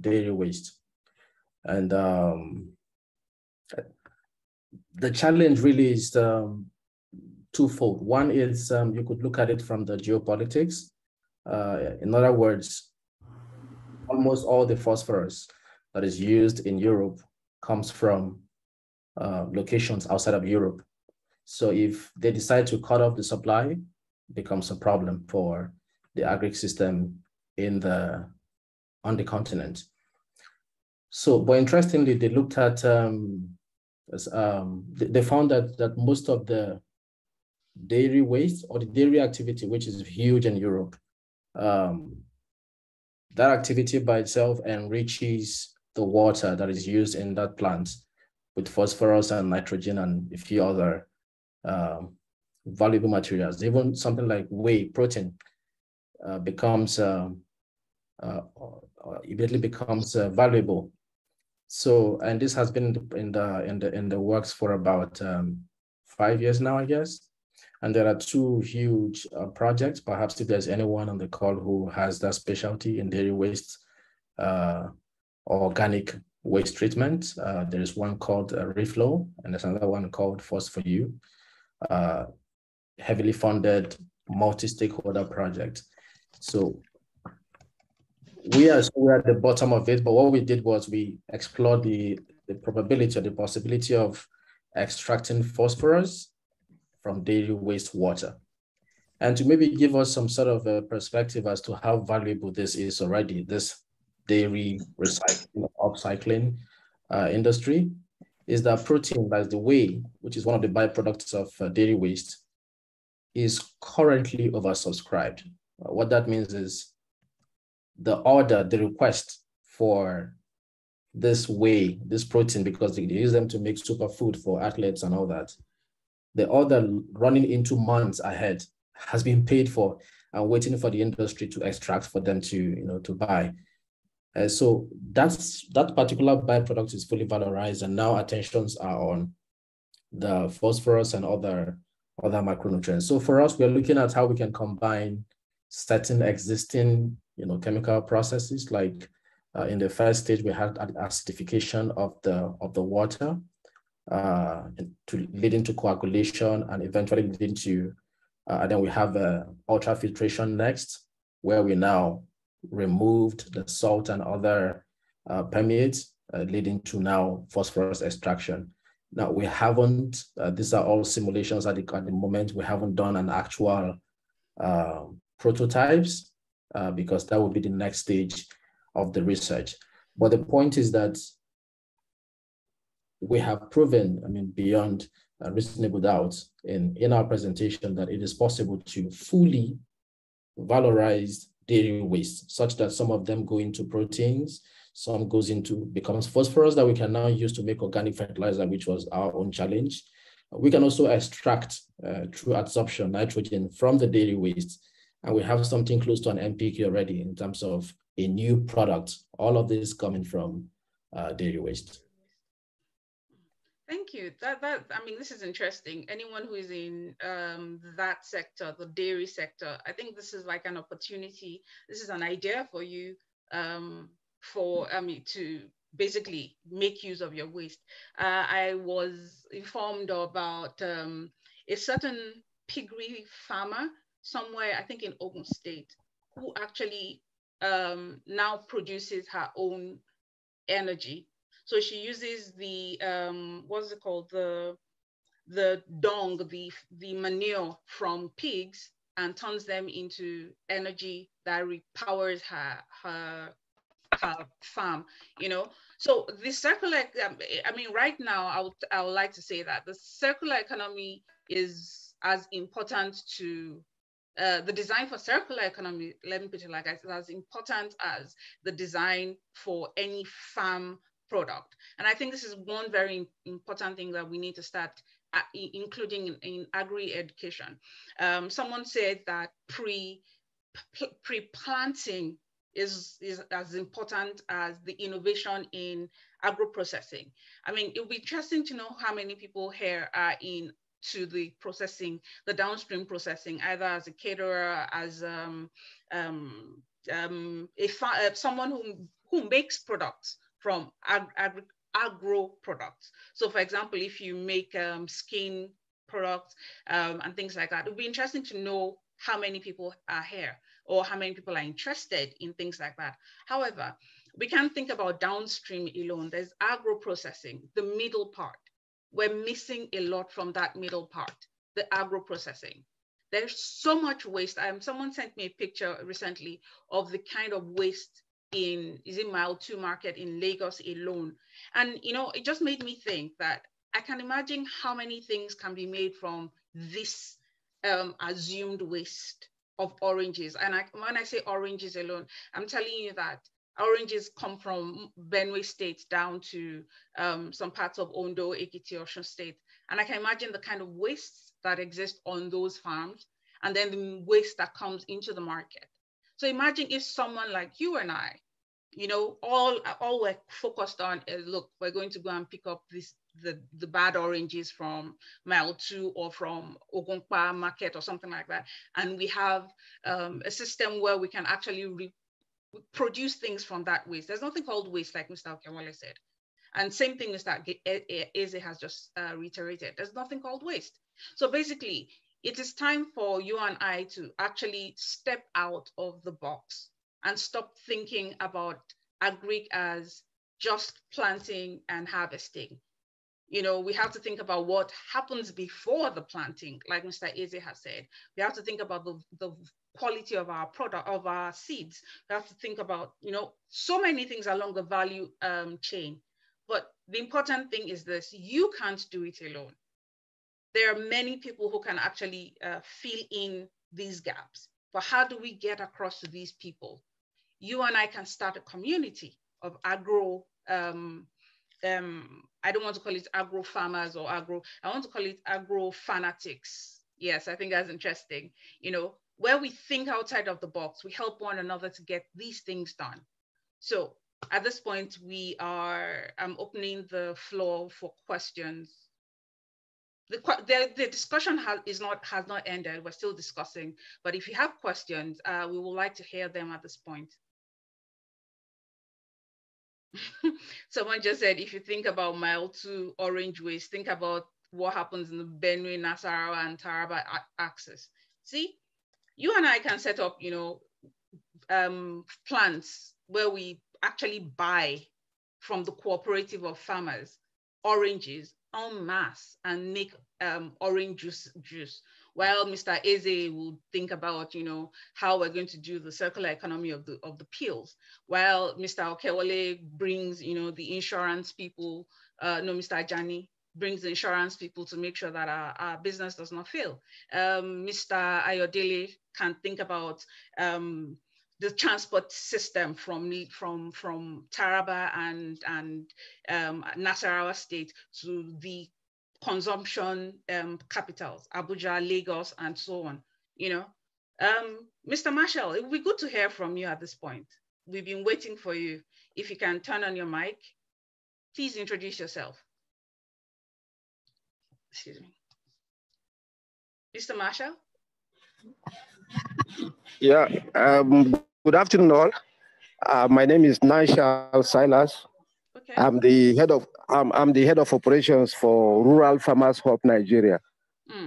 dairy waste. And the challenge really is twofold. One is you could look at it from the geopolitics. In other words, almost all the phosphorus that is used in Europe comes from locations outside of Europe. So if they decide to cut off the supply, it becomes a problem for the agri system on the continent. So, but interestingly, they looked at they found that most of the dairy waste or the dairy activity, which is huge in Europe, that activity by itself enriches the water that is used in that plant with phosphorus and nitrogen and a few other valuable materials. Even something like whey protein immediately becomes valuable. So, and this has been in the works for about 5 years now, I guess. And there are two huge projects. Perhaps if there's anyone on the call who has that specialty in dairy waste, organic waste treatment, there is one called Reflow, and there's another one called Force4U, heavily funded multi-stakeholder project. So we are at the bottom of it, but what we did was we explored the probability or the possibility of extracting phosphorus from dairy wastewater. And to maybe give us some sort of a perspective as to how valuable this is already, this dairy recycling, upcycling industry, is that protein, like the whey, which is one of the byproducts of dairy waste, is currently oversubscribed. What that means is the request for this whey, this protein, because they use them to make superfood for athletes and all that, the order running into months ahead has been paid for and waiting for the industry to extract for them to buy. So that particular byproduct is fully valorized, and now attentions are on the phosphorus and other macronutrients. So for us, we're looking at how we can combine certain existing chemical processes, like in the first stage we had acidification of the water, leading to coagulation and eventually leading to, and then we have ultrafiltration next, where we now removed the salt and other permeates, leading to now phosphorus extraction. Now we haven't, these are all simulations at the moment. We haven't done an actual prototypes because that would be the next stage of the research. But the point is that we have proven, beyond reasonable doubt in our presentation, that it is possible to fully valorize dairy waste, such that some of them go into proteins, some becomes phosphorus that we can now use to make organic fertilizer, which was our own challenge. We can also extract through adsorption nitrogen from the dairy waste, and we have something close to an MPK already in terms of a new product. All of this coming from dairy waste. Thank you. This is interesting. Anyone who is in that sector, the dairy sector, I think this is like an opportunity. This is an idea for you to basically make use of your waste. I was informed about a certain piggery farmer somewhere, I think in Ogun State, who actually now produces her own energy. So she uses the what's it called, the dung, the manure from pigs, and turns them into energy that repowers her farm. So the circular, right now I would like to say that the circular economy is as important to the design for circular economy, let me put it like that, is as important as the design for any farm product. And I think this is one very important thing that we need to start including in agri-education. Someone said that pre-planting is as important as the innovation in agro-processing. It would be interesting to know how many people here are to the processing, the downstream processing, either as a caterer, as someone who makes products from agro-products. So for example, if you make skin products and things like that, it would be interesting to know how many people are here or how many people are interested in things like that. However, we can't think about downstream alone. There's agro-processing, the middle part. We're missing a lot from that middle part, the agro-processing. There's so much waste. Someone sent me a picture recently of the kind of waste in Mile 2 market in Lagos alone. And, you know, it just made me think that I can imagine how many things can be made from this assumed waste of oranges. And when I say oranges alone, I'm telling you that oranges come from Benue State down to some parts of Ondo, Ekiti, Osun State. And I can imagine the kind of wastes that exist on those farms and then the waste that comes into the market. So imagine if someone like you and I, you know, all we're focused on is, look, we're going to go and pick up the bad oranges from Mile 2 or from Ogunpa market or something like that. And we have a system where we can actually produce things from that waste. There's nothing called waste, like Mr. Okewale said. And same thing Mr. Eze has just reiterated. There's nothing called waste. So basically, it is time for you and I to actually step out of the box and stop thinking about agric as just planting and harvesting. You know, we have to think about what happens before the planting, like Mr. Eze has said. We have to think about the quality of our product, of our seeds. We have to think about, you know, so many things along the value chain. But the important thing is this: you can't do it alone. There are many people who can actually fill in these gaps. But how do we get across to these people? You and I can start a community of agro, I don't want to call it agro farmers or agro, I want to call it agro fanatics. Yes, I think that's interesting. You know, where we think outside of the box, we help one another to get these things done. So at this point, I'm opening the floor for questions. The discussion has not ended. We're still discussing, but if you have questions, we would like to hear them at this point. Someone just said, if you think about Mile 2 orange waste, think about what happens in the Benue, Nasarawa, and Taraba axis. See, you and I can set up, you know, plants where we actually buy from the cooperative of farmers oranges en masse and make orange juice. While Mr. Eze will think about, you know, how we're going to do the circular economy of the peels. While Mr. Okewale brings, you know, the insurance people, Mr. Ajani brings the insurance people to make sure that our business does not fail. Mr. Ayodele can think about the transport system from Taraba and Nasarawa State to the consumption capitals, Abuja, Lagos, and so on. You know, Mr. Marshall, it would be good to hear from you at this point. We've been waiting for you. If you can turn on your mic, please introduce yourself. Excuse me. Mr. Marshall? Yeah, good afternoon all. My name is Naishal Silas. Okay. I'm the head of operations for Rural Farmers Hub Nigeria.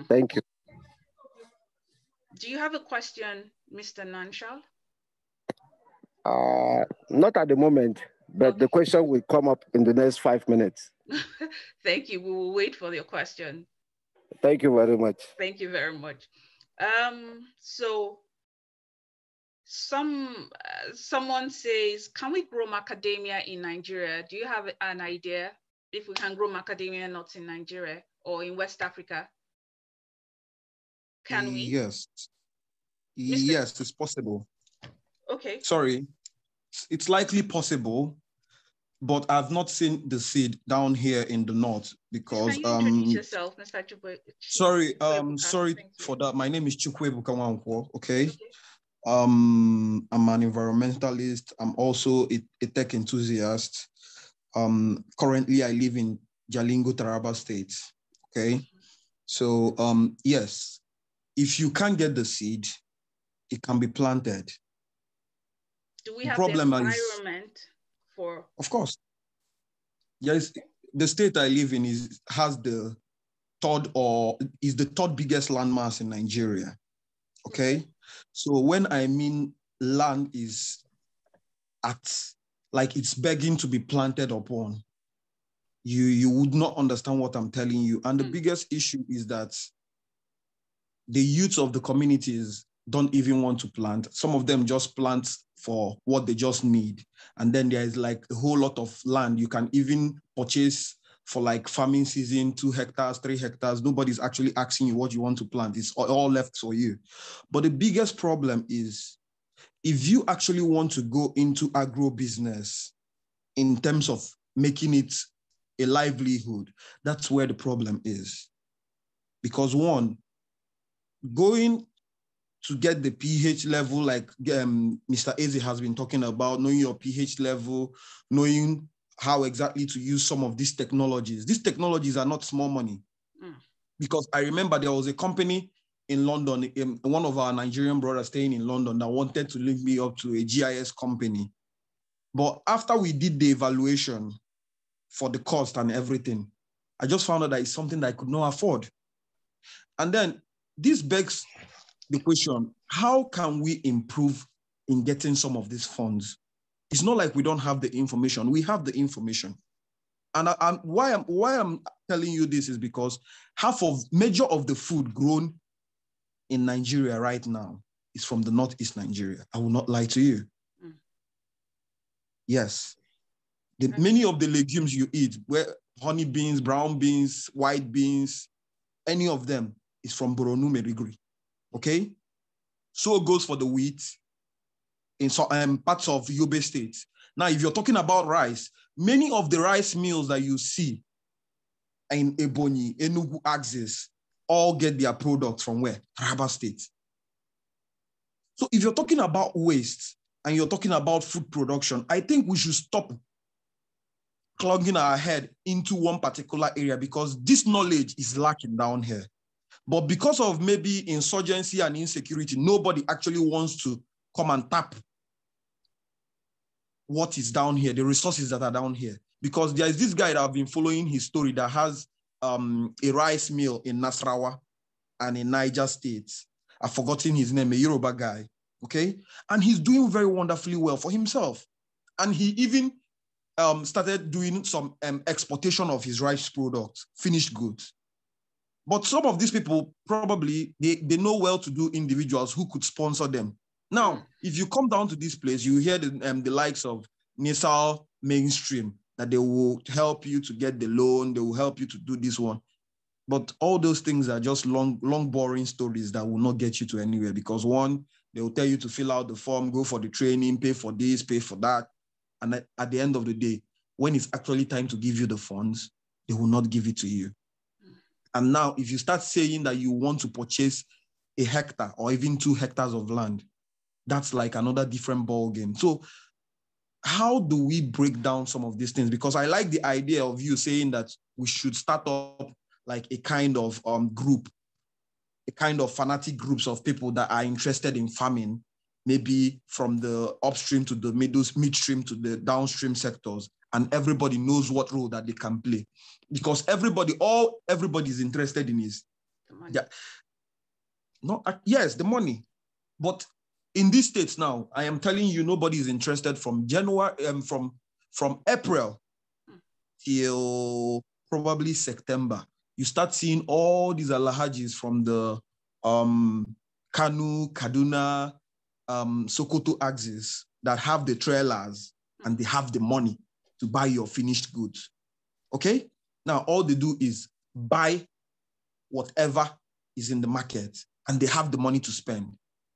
Thank you. Do you have a question, Mr. Nanshal? Not at the moment, but okay. The question will come up in the next 5 minutes. Thank you. We will wait for your question. Thank you very much. Thank you very much. So someone says, can we grow macadamia in Nigeria? Do you have an idea if we can grow macadamia nuts in Nigeria or in West Africa? Can we? Yes. Yes, it's possible. Okay. Sorry, it's likely possible, but I've not seen the seed down here in the north because can you introduce yourself, Mr. Chukwe? Sorry for that. My name is Chukwebuka Nwankwo. Okay. I'm an environmentalist. I'm also a tech enthusiast. Currently I live in Jalingo, Taraba State. Okay. So yes, if you can't get the seed, it can be planted. Do we have the environment for? Of course. Yes, the state I live in has the third biggest landmass in Nigeria. Okay, so when I mean land is like it's begging to be planted upon, you would not understand what I'm telling you. And the biggest issue is that the youth of the communities don't even want to plant. Some of them just plant for what they just need. And then there is like a whole lot of land you can even purchase for like farming season, 2 hectares, 3 hectares. Nobody's actually asking you what you want to plant. It's all left for you. But the biggest problem is if you actually want to go into agro business in terms of making it a livelihood, that's where the problem is. Because one, going to get the pH level, like Mr. Eze has been talking about, knowing your pH level, knowing how exactly to use some of these technologies. These technologies are not small money. Because I remember there was a company in London, one of our Nigerian brothers staying in London that wanted to link me up to a GIS company. But after we did the evaluation for the cost and everything, I just found out that it's something that I could not afford. And then this begs the question, how can we improve in getting some of these funds? It's not like we don't have the information. We have the information. And why I'm telling you this is because major of the food grown in Nigeria right now is from the Northeast Nigeria. I will not lie to you. Yes. Many of the legumes you eat, where honey beans, brown beans, white beans, any of them is from Boronu Meriguri. Okay? So goes for the wheat in some parts of Yobe State. Now, if you're talking about rice, many of the rice mills that you see in Ebonyi, Enugu axis, all get their products from where? Taraba State. So if you're talking about waste and you're talking about food production, I think we should stop clogging our head into one particular area because this knowledge is lacking down here. But because of maybe insurgency and insecurity, nobody actually wants to come and tap what is down here, the resources that are down here. Because there is this guy that I've been following his story that has a rice mill in Nasarawa and in Niger State. I've forgotten his name, a Yoruba guy, okay? And he's doing very wonderfully well for himself. And he even started doing some exportation of his rice products, finished goods. But some of these people, probably, they know well-to-do individuals who could sponsor them. Now, if you come down to this place, you hear the likes of Nisal Mainstream, that they will help you to get the loan, they will help you to do this one. But all those things are just long, boring stories that will not get you to anywhere because one, they will tell you to fill out the form, go for the training, pay for this, pay for that. And at the end of the day, when it's actually time to give you the funds, they will not give it to you. And now, if you start saying that you want to purchase a hectare or even 2 hectares of land, that's like another different ball game. So how do we break down some of these things? Because I like the idea of you saying that we should start up like a kind of group, a kind of fanatic groups of people that are interested in farming, maybe from the upstream to the midstream to the downstream sectors, and everybody knows what role that they can play. Because everybody is interested in is, yes, the money. But in these states now, I am telling you, nobody is interested from January, from April till probably September. You start seeing all these alhajis from the Kanu, Kaduna, Sokoto axis that have the trailers and they have the money to buy your finished goods. Okay? Now, all they do is buy whatever is in the market and they have the money to spend.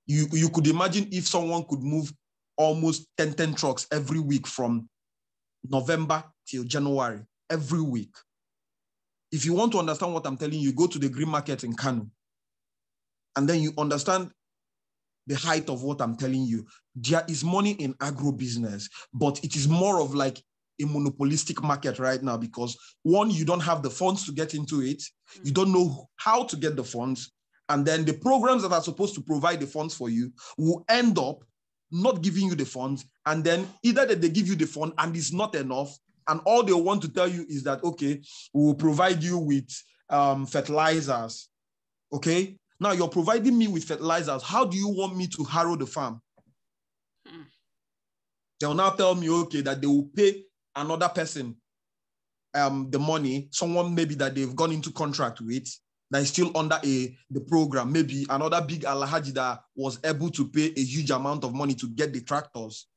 You could imagine if someone could move almost 10 trucks every week from November till January, every week. If you want to understand what I'm telling you, go to the green market in Kanu. And then you understand the height of what I'm telling you. There is money in agro business, but it is more of like a monopolistic market right now because one, you don't have the funds to get into it. You don't know how to get the funds. And then the programs that are supposed to provide the funds for you will end up not giving you the funds, and then either that they give you the fund and it's not enough, and all they want to tell you is that, okay, we will provide you with fertilizers, okay? Now you're providing me with fertilizers. How do you want me to harrow the farm? They'll now tell me, okay, that they will pay another person the money, someone maybe that they've gone into contract with, that is still under the program, maybe another big Alhaji that was able to pay a huge amount of money to get the tractors.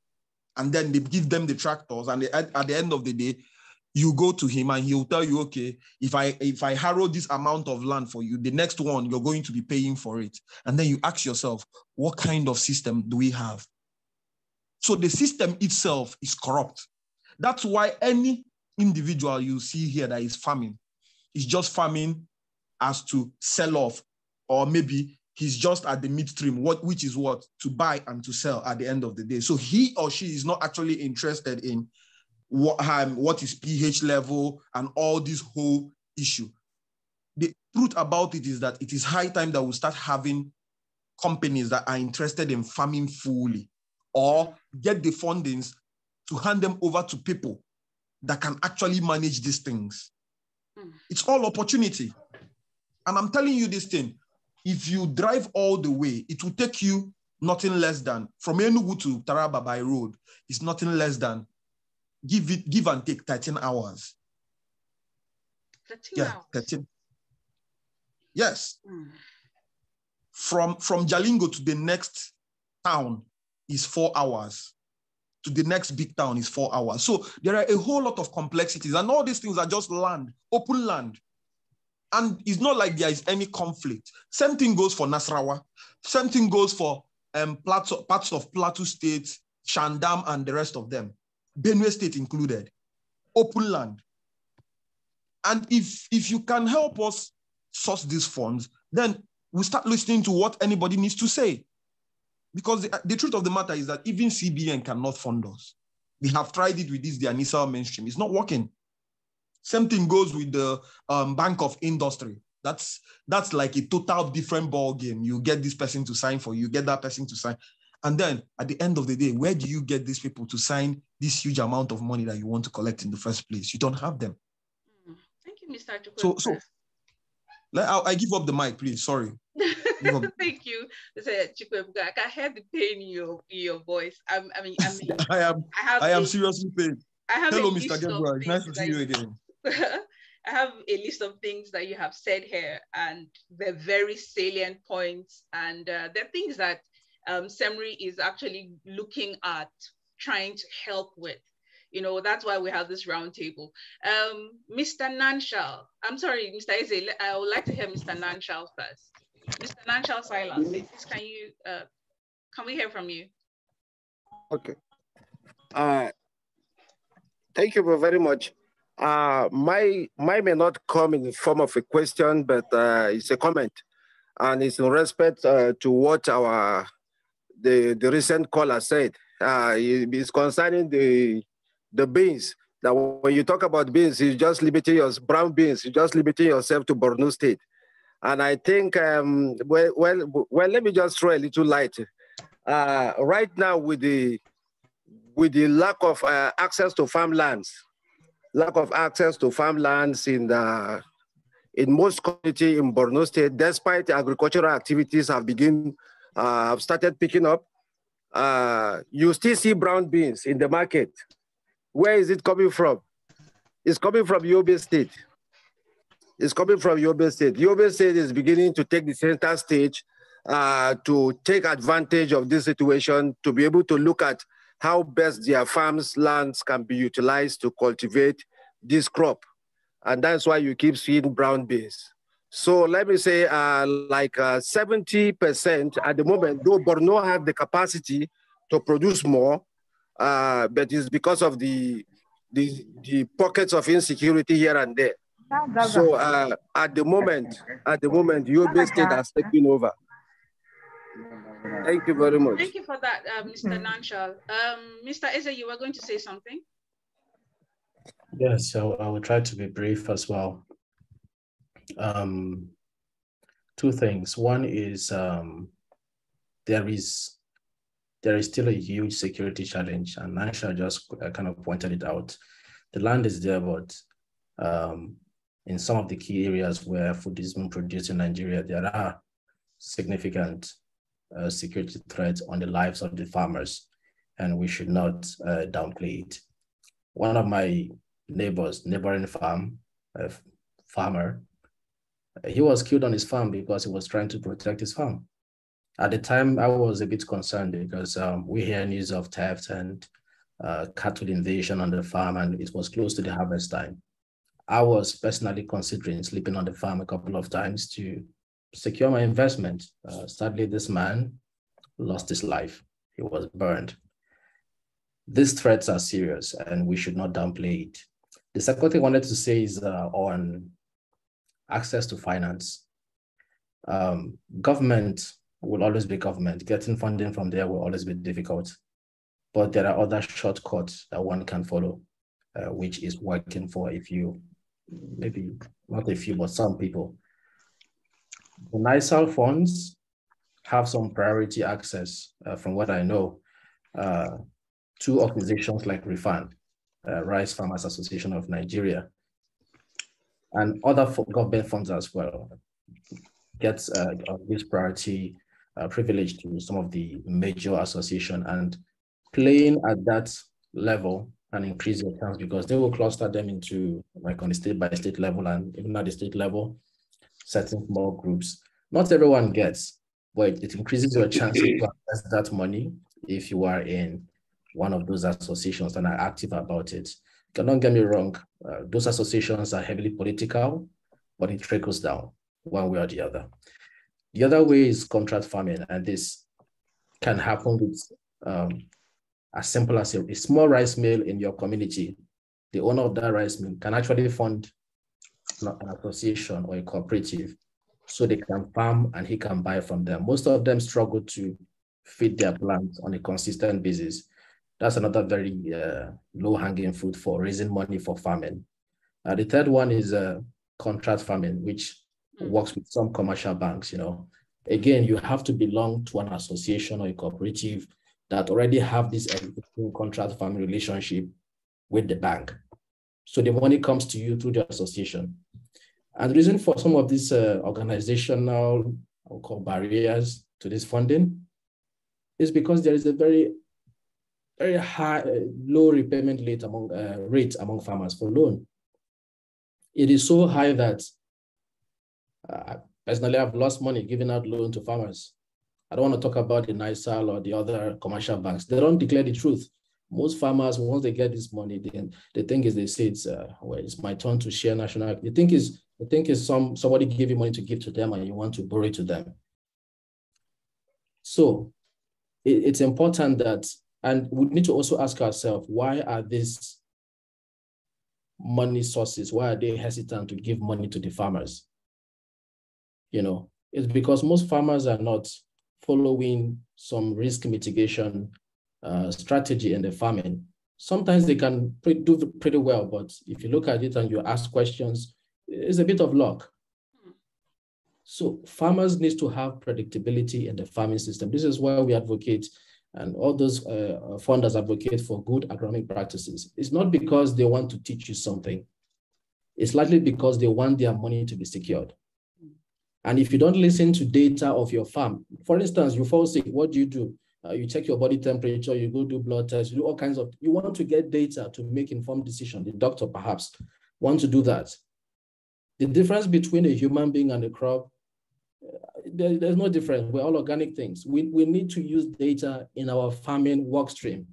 And then they give them the tractors, and at the end of the day, you go to him and he'll tell you, okay, if I harrow this amount of land for you, the next one, you're going to be paying for it. And then you ask yourself, what kind of system do we have? So the system itself is corrupt. That's why any individual you see here that is farming is just farming as to sell off, or maybe he's just at the midstream, which is what? To buy and to sell at the end of the day. So he or she is not actually interested in what is pH level and all this whole issue. The truth about it is that it is high time that we start having companies that are interested in farming fully, or get the fundings to hand them over to people that can actually manage these things. It's all opportunity. And I'm telling you this thing, if you drive all the way, it will take you nothing less than, from Enugu to Taraba by road, it's nothing less than, give and take 13 hours. 13 hours? 13. Yes. From Jalingo to the next town is 4 hours. To the next big town is 4 hours. So there are a whole lot of complexities, and all these things are just land, open land. And it's not like there is any conflict. Same thing goes for Nasarawa. Same thing goes for parts of Plateau State, Shandam, and the rest of them. Benue State included. Open land. And if you can help us source these funds, then we start listening to what anybody needs to say. Because the truth of the matter is that even CBN cannot fund us. We have tried it with the initial mainstream. It's not working. Same thing goes with the Bank of Industry. That's like a total different ball game. You get this person to sign for you, get that person to sign. And then at the end of the day, where do you get these people to sign this huge amount of money that you want to collect in the first place? You don't have them. Thank you, Mr. Chukwu. So I give up the mic, please. Sorry. Thank you, Mr. Chukwu. I can hear the pain in your voice. I am seriously pained. Hello, Mr. Gabriel. It's nice to see you again. I have a list of things that you have said here, and they're very salient points, and they're things that SEMRI is actually looking at trying to help with. You know, that's why we have this roundtable. Mr. Nanshal, I'm sorry, Mr. Eze, I would like to hear Mr. Nanshal first. Mr. Nanshal Silas, please, can we hear from you? Okay. Thank you very much. My may not come in the form of a question, but it's a comment, and it's in respect to what the recent caller said. It's concerning the beans. That when you talk about beans, you just limiting your brown beans. You just limiting yourself to Borno State, and I think well, let me just throw a little light. Right now, with the lack of access to farmlands. Lack of access to farmlands in most communities in Borno State, despite agricultural activities have started picking up, you still see brown beans in the market. Where is it coming from? It's coming from Yobe State. It's coming from Yobe State. Yobe State is beginning to take the center stage to take advantage of this situation, to be able to look at how best their farms' lands can be utilized to cultivate this crop. And that's why you keep seeing brown beans. So let me say like 70% at the moment, though Borno has the capacity to produce more, but it's because of the pockets of insecurity here and there. So at the moment, Yobe State has taken over. Thank you very much. Thank you for that, Mr. Nanshal. Mr. Eze, you were going to say something? Yes, so I will try to be brief as well. Two things. One is there there is still a huge security challenge, and Nansha just kind of pointed it out. The land is there, but in some of the key areas where food is being produced in Nigeria, there are significant security threats on the lives of the farmers, and we should not downplay it. One of my neighboring farmer, he was killed on his farm because he was trying to protect his farm. At the time, I was a bit concerned because we hear news of theft and cattle invasion on the farm, and it was close to the harvest time. I was personally considering sleeping on the farm a couple of times to secure my investment. Sadly, this man lost his life. He was burned. These threats are serious, and we should not downplay it. The second thing I wanted to say is on access to finance. Government will always be government. Getting funding from there will always be difficult. But there are other shortcuts that one can follow, which is working for a few, maybe not a few, but some people. The NISAL funds have some priority access, from what I know, to organizations like REFAN, Rice Farmers Association of Nigeria, and other government funds as well, gets this priority privilege to some of the major association, and playing at that level and increase your chance, because they will cluster them into, like, on the state by state level, and even at the state level, certain small groups. Not everyone gets, but it increases your chances to access that money if you are in one of those associations and are active about it. Don't get me wrong, those associations are heavily political, but it trickles down one way or the other. The other way is contract farming, and this can happen with as simple as a small rice mill in your community. The owner of that rice mill can actually fund an association or a cooperative so they can farm and he can buy from them. Most of them struggle to feed their plants on a consistent basis. That's another very low-hanging fruit for raising money for farming. The third one is contract farming, which works with some commercial banks. Again, you have to belong to an association or a cooperative that already have this existing contract farming relationship with the bank. So the money comes to you through the association. And the reason for some of these organizational, I'll call barriers to this funding, is because there is a very high, low repayment rate among farmers for loan. It is so high that personally, I've lost money giving out loan to farmers. I don't want to talk about the NISAL or the other commercial banks. They don't declare the truth. Most farmers, once they get this money, they think they say well, it's my turn to share national. The thing is somebody gave you money to give to them and you want to borrow it to them. So it's important that, and we need to also ask ourselves, why are these money sources, why are they hesitant to give money to the farmers? It's because most farmers are not following some risk mitigation strategy in the farming. Sometimes they can do pretty well, but if you look at it and you ask questions, it's a bit of luck. So farmers need to have predictability in the farming system. This is why we advocate, and all those funders advocate for good agronomic practices. It's not because they want to teach you something. It's likely because they want their money to be secured. And if you don't listen to data of your farm, for instance, you fall sick, what do? You check your body temperature, you go do blood tests, you do all kinds of, you want to get data to make informed decision. The doctor perhaps want to do that. The difference between a human being and a crop, there's no difference. We're all organic things. We need to use data in our farming work stream.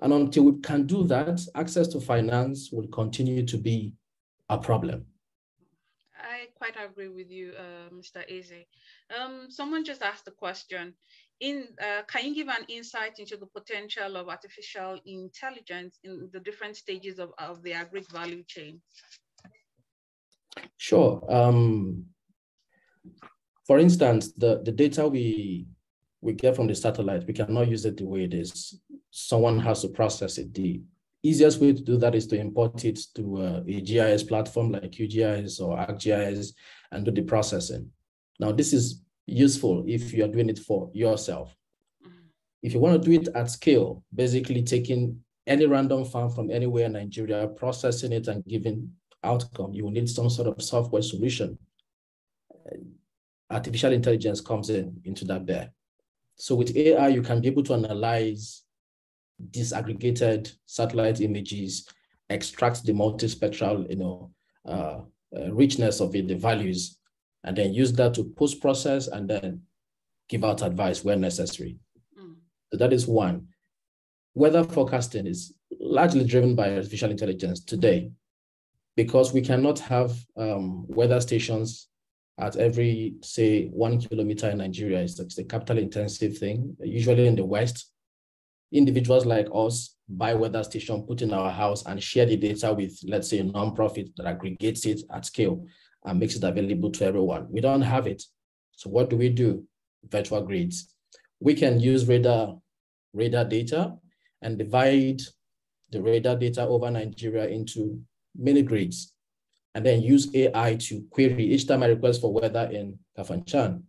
And until we can do that, access to finance will continue to be a problem. I quite agree with you, Mr. Eze. Someone just asked a question. Can you give an insight into the potential of artificial intelligence in the different stages of the agric value chain? Sure. For instance, the data we get from the satellite, we cannot use it the way it is. Someone has to process it. The easiest way to do that is to import it to a GIS platform like QGIS or ArcGIS and do the processing. Now, this is useful if you are doing it for yourself. If you want to do it at scale, basically taking any random farm from anywhere in Nigeria, processing it and giving outcome, you will need some sort of software solution. Artificial intelligence comes into that bear. So with AI, you can be able to analyze disaggregated satellite images, extract the multispectral, richness of it, the values, and then use that to post-process and then give out advice where necessary. So that is one. Weather forecasting is largely driven by artificial intelligence today, because we cannot have weather stations at every, say, 1 kilometer in Nigeria. It's a capital intensive thing. Usually in the West, individuals like us buy weather station, put in our house and share the data with, let's say, a nonprofit that aggregates it at scale and makes it available to everyone. We don't have it. So what do? Virtual grids. We can use radar data and divide the radar data over Nigeria into mini grids, and then use AI to query. Each time I request for weather in Kafanchan,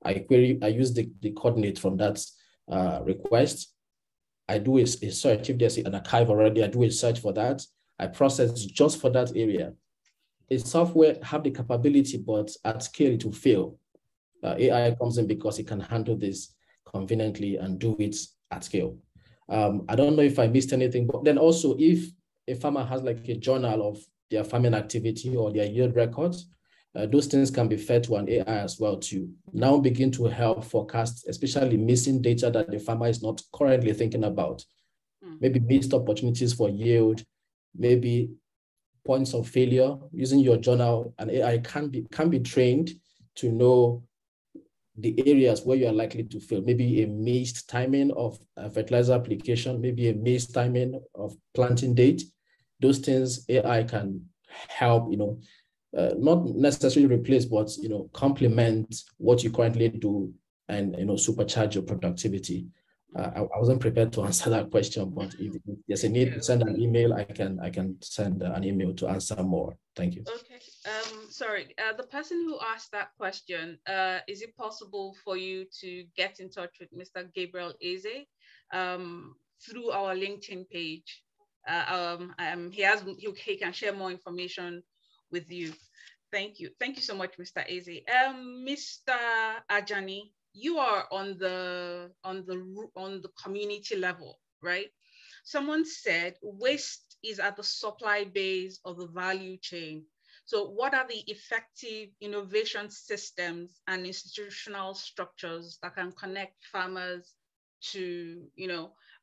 I use the coordinate from that request. I do a search. If there's an archive already, I do a search for that. I process just for that area. A software have the capability, but at scale it will fail. AI comes in because it can handle this conveniently and do it at scale. I don't know if I missed anything, but then also if a farmer has like a journal of their farming activity or their yield records, those things can be fed to an AI as well to now begin to help forecast, especially missing data that the farmer is not currently thinking about. Maybe missed opportunities for yield, maybe points of failure. Using your journal, an AI can be trained to know the areas where you are likely to fail. Maybe a missed timing of fertilizer application, maybe a missed timing of planting date. Those things AI can help, not necessarily replace, but complement what you currently do and supercharge your productivity. I wasn't prepared to answer that question, but if there's a need to send an email, I can send an email to answer more. Thank you. Okay. Sorry, the person who asked that question, is it possible for you to get in touch with Mr. Gabriel Eze through our LinkedIn page? He can share more information with you. Thank you. Thank you so much, Mr. Eze. Mr. Ajani, you are on the community level, right? Someone said waste is at the supply base of the value chain. So what are the effective innovation systems and institutional structures that can connect farmers to,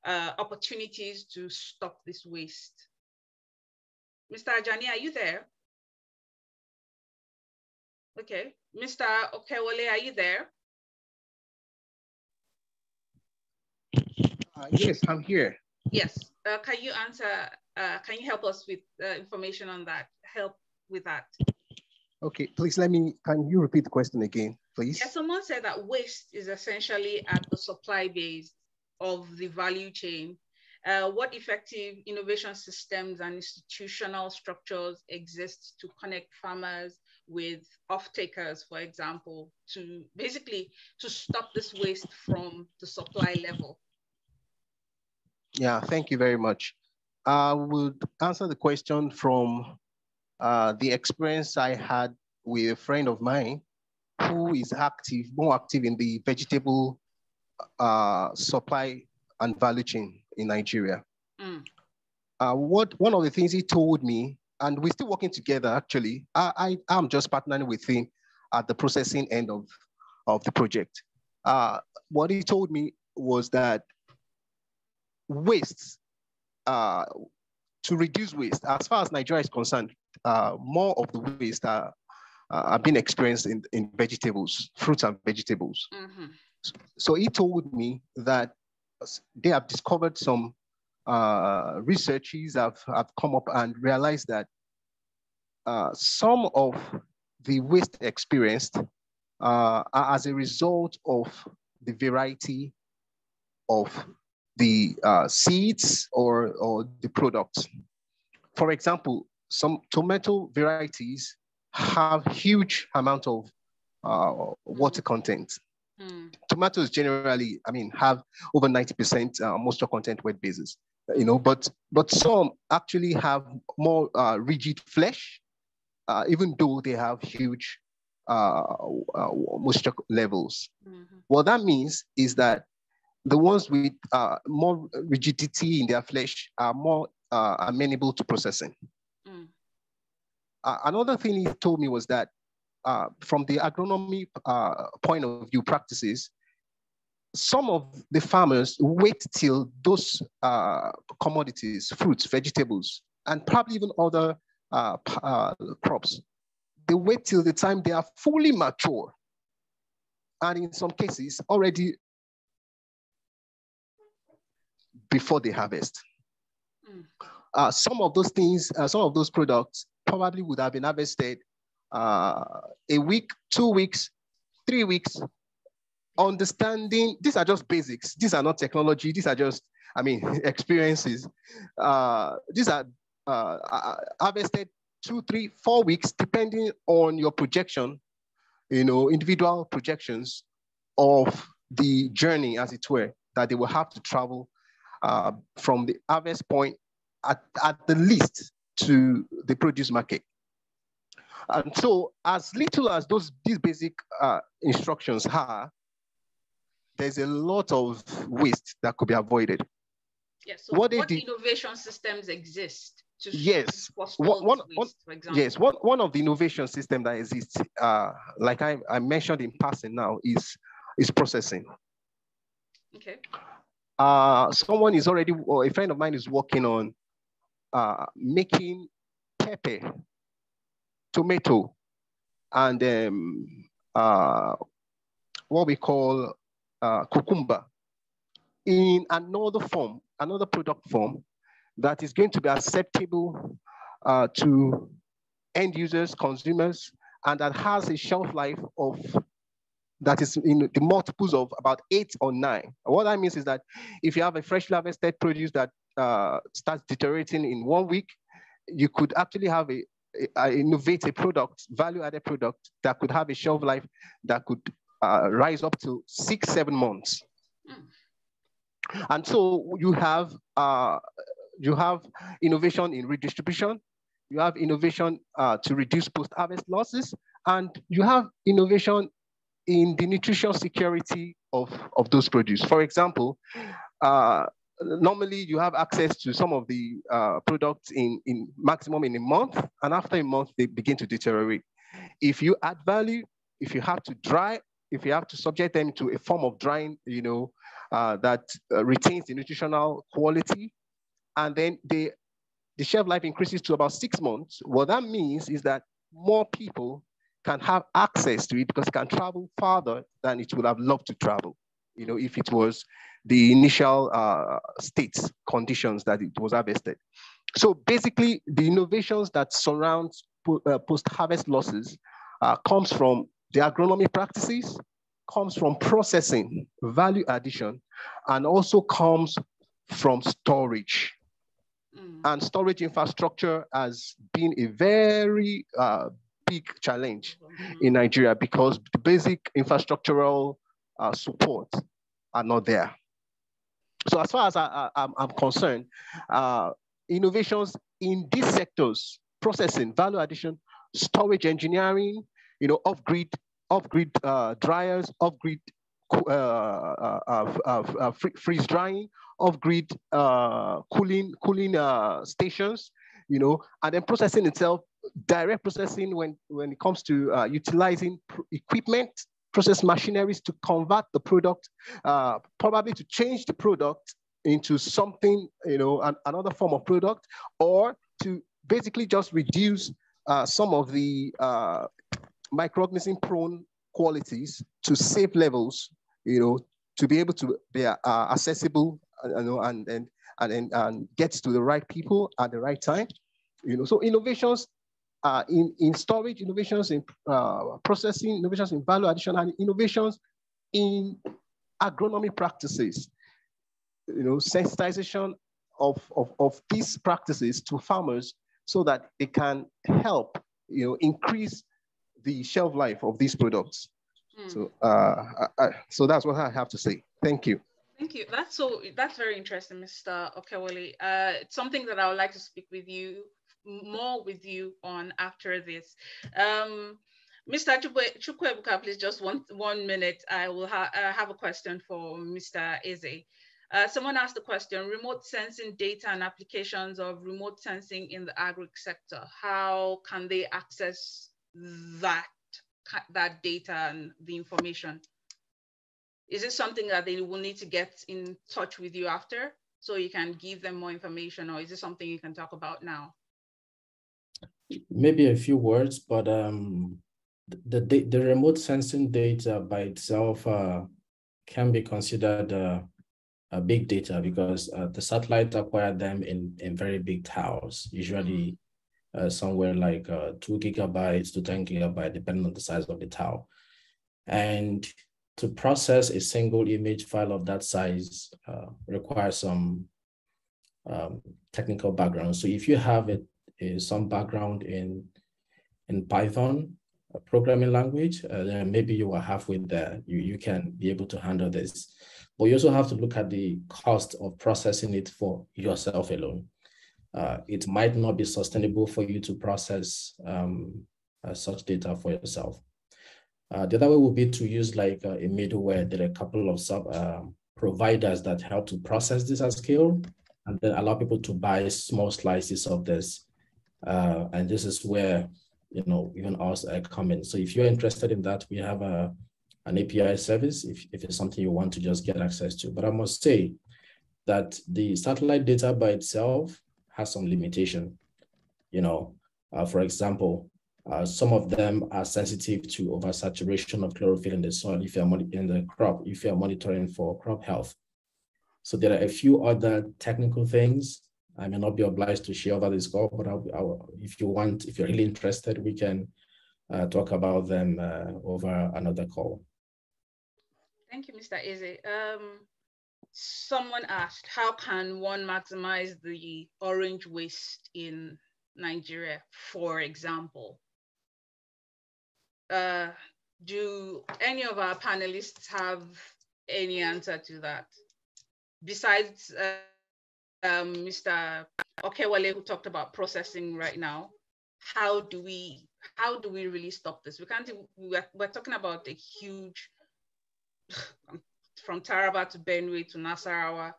opportunities to stop this waste? Mr. Ajani, are you there? Okay. Mr. Okewole, are you there? Yes, I'm here. Yes. Can you answer? Can you help us with information on that? Help with that. Okay, please can you repeat the question again, please? Yeah, someone said that waste is essentially at the supply base of the value chain. What effective innovation systems and institutional structures exist to connect farmers with off-takers, for example, to stop this waste from the supply level? Yeah, thank you very much. I would answer the question from the experience I had with a friend of mine who is more active in the vegetable supply and value chain in Nigeria. One of the things he told me, and we're still working together actually, I'm just partnering with him at the processing end of the project. What he told me was that waste, to reduce waste, as far as Nigeria is concerned, more of the waste are being experienced in vegetables, fruits and vegetables. So he told me that they have discovered some researchers have come up and realized that some of the waste experienced are as a result of the variety of the seeds or the products. For example, some tomato varieties have huge amount of water content. Tomatoes generally, I mean, have over 90% moisture content wet bases, you know, but some actually have more rigid flesh, even though they have huge moisture levels. What that means is that the ones with more rigidity in their flesh are more amenable to processing. Another thing he told me was that from the agronomy point of view practices, some of the farmers wait till those commodities, fruits, vegetables, and probably even other crops, they wait till the time they are fully mature. And in some cases, already before they harvest. Some of those things, some of those products probably would have been harvested a week, 2 weeks, 3 weeks. Understanding, these are just basics. These are not technology. These are just, I mean, experiences. These are harvested 2, 3, 4 weeks, depending on your projection, you know, individual projections of the journey, as it were, that they will have to travel from the harvest point at the least to the produce market. And so as little as these basic instructions are, there's a lot of waste that could be avoided. Yes, so what innovation systems exist to postpone waste, for example? Yes, one of the innovation systems that exists, like I mentioned in passing now, is processing. Okay. Someone is already, or a friend of mine is working on making pepper, tomato, and what we call cucumber in another form, another product form that is going to be acceptable to end users, consumers, and that has a shelf life of that is in the multiples of about 8 or 9. What that means is that if you have a freshly harvested produce that starts deteriorating in 1 week, you could actually have a innovate a product, value-added product that could have a shelf life that could rise up to 6, 7 months. And so you have innovation in redistribution, you have innovation to reduce post-harvest losses, and you have innovation in the nutritional security of those produce. For example, normally you have access to some of the products in maximum in a month, and after a month, they begin to deteriorate. If you add value, if you have to dry, if you have to subject them to a form of drying, you know, that retains the nutritional quality, and then the shelf life increases to about 6 months, what that means is that more people can have access to it because it can travel farther than it would have loved to travel, you know, if it was the initial states conditions that it was harvested. So basically, the innovations that surround post-harvest losses comes from the agronomy practices, comes from processing, value addition, and also comes from storage. And storage infrastructure has been a very big challenge in Nigeria because the basic infrastructural support are not there. So as far as I'm concerned, innovations in these sectors, processing, value addition, storage engineering, you know, off-grid dryers, off-grid freeze drying, off-grid cooling stations, you know, and then processing itself, direct processing when it comes to utilizing equipment, process machineries to convert the product, probably to change the product into something, you know, another form of product, or to basically just reduce some of the microorganism prone qualities to safe levels, you know, to be able to be accessible, you know, and get to the right people at the right time, you know. So innovations in storage, innovations in processing, innovations in value addition, and innovations in agronomy practices, you know, sensitization of these practices to farmers so that they can help, you know, increase the shelf life of these products. So, so that's what I have to say. Thank you. Thank you. That's very interesting, Mr. Okewale. It's something that I would like to speak with you on after this. Mr. Chukwuebuka, please, just one minute. I will have a question for Mr. Eze. Someone asked the question, remote sensing data and applications of remote sensing in the agric sector. How can they access that data and the information? Is it something that they will need to get in touch with you after so you can give them more information, or is it something you can talk about now? Maybe a few words, but the remote sensing data by itself can be considered a big data because the satellite acquired them in very big towers, usually somewhere like 2 gigabytes to 10 gigabytes, depending on the size of the tower. And to process a single image file of that size requires some technical background. So if you have some background in Python, a programming language, then maybe you are halfway there. You can be able to handle this. But you also have to look at the cost of processing it for yourself alone. It might not be sustainable for you to process such data for yourself. The other way would be to use like a middleware. There are a couple of providers that help to process this at scale and then allow people to buy small slices of this. And this is where, even us come in. So if you're interested in that, we have an API service if it's something you want to just get access to. But I must say that the satellite data by itself has some limitation. For example, some of them are sensitive to oversaturation of chlorophyll in the soil if you're in the crop, if you're monitoring for crop health. So there are a few other technical things. I may not be obliged to share over this call, but if you're really interested, we can talk about them over another call. Thank you, Mr. Eze. Someone asked, how can one maximize the orange waste in Nigeria, for example? Do any of our panelists have any answer to that? Besides Mr. Okewale, who talked about processing right now, how do we really stop this? We're talking about a huge, from Taraba to Benue to Nasarawa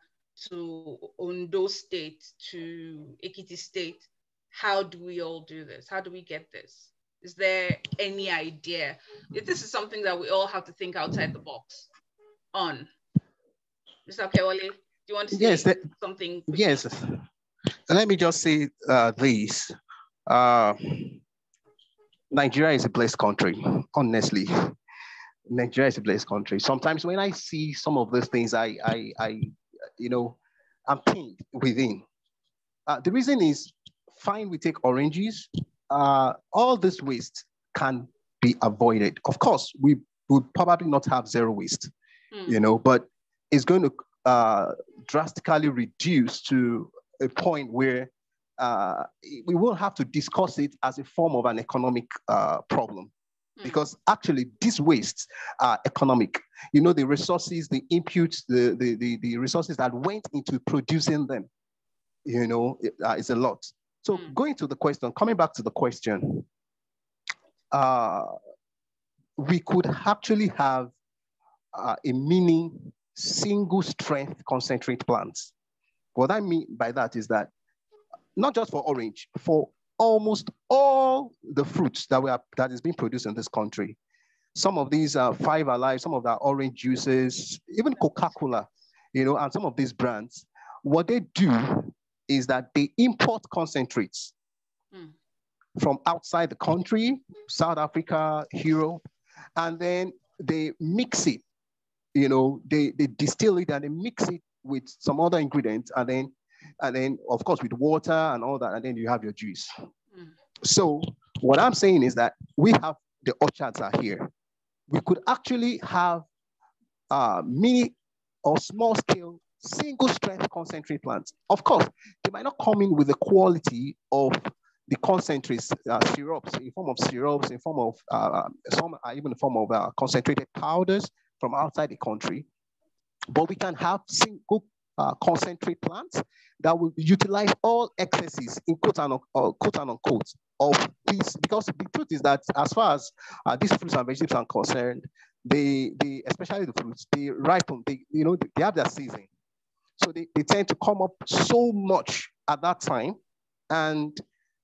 to Ondo State to Ekiti State. How do we all do this? How do we get this? Is there any idea? This is something that we all have to think outside the box on. Mr. Okewale, do you want to say something quickly? Yes. Let me just say this. Nigeria is a blessed country, honestly. Nigeria is a blessed country. Sometimes when I see some of these things, I'm pained within. The reason is, fine, we take oranges. All this waste can be avoided. Of course, we would probably not have zero waste, but it's going to drastically reduce to a point where we will have to discuss it as a form of an economic problem. Because actually these wastes are economic. The resources, the inputs, the resources that went into producing them, it's a lot. So coming back to the question, we could actually have a mini single strength concentrate plants. What I mean by that is that not just for orange, for almost all the fruits that is being produced in this country. Some of these are Five Alive, some of the orange juices, even Coca-Cola, and some of these brands, what they do is that they import concentrates from outside the country, South Africa, Europe, and then they mix it, they distill it and they mix it with some other ingredients, and then of course with water and all that, and then you have your juice. So what I'm saying is that we have the orchards are here. We could actually have mini or small scale single strength concentrate plants. Of course, they might not come in with the quality of the concentrates, syrups, in form of syrups, in form of some are even in form of concentrated powders from outside the country. But we can have single concentrate plants that will utilize all excesses in quote and unquote of these, because the truth is that as far as these fruits and vegetables are concerned, they especially the fruits, they ripen, they have their season. So they tend to come up so much at that time, and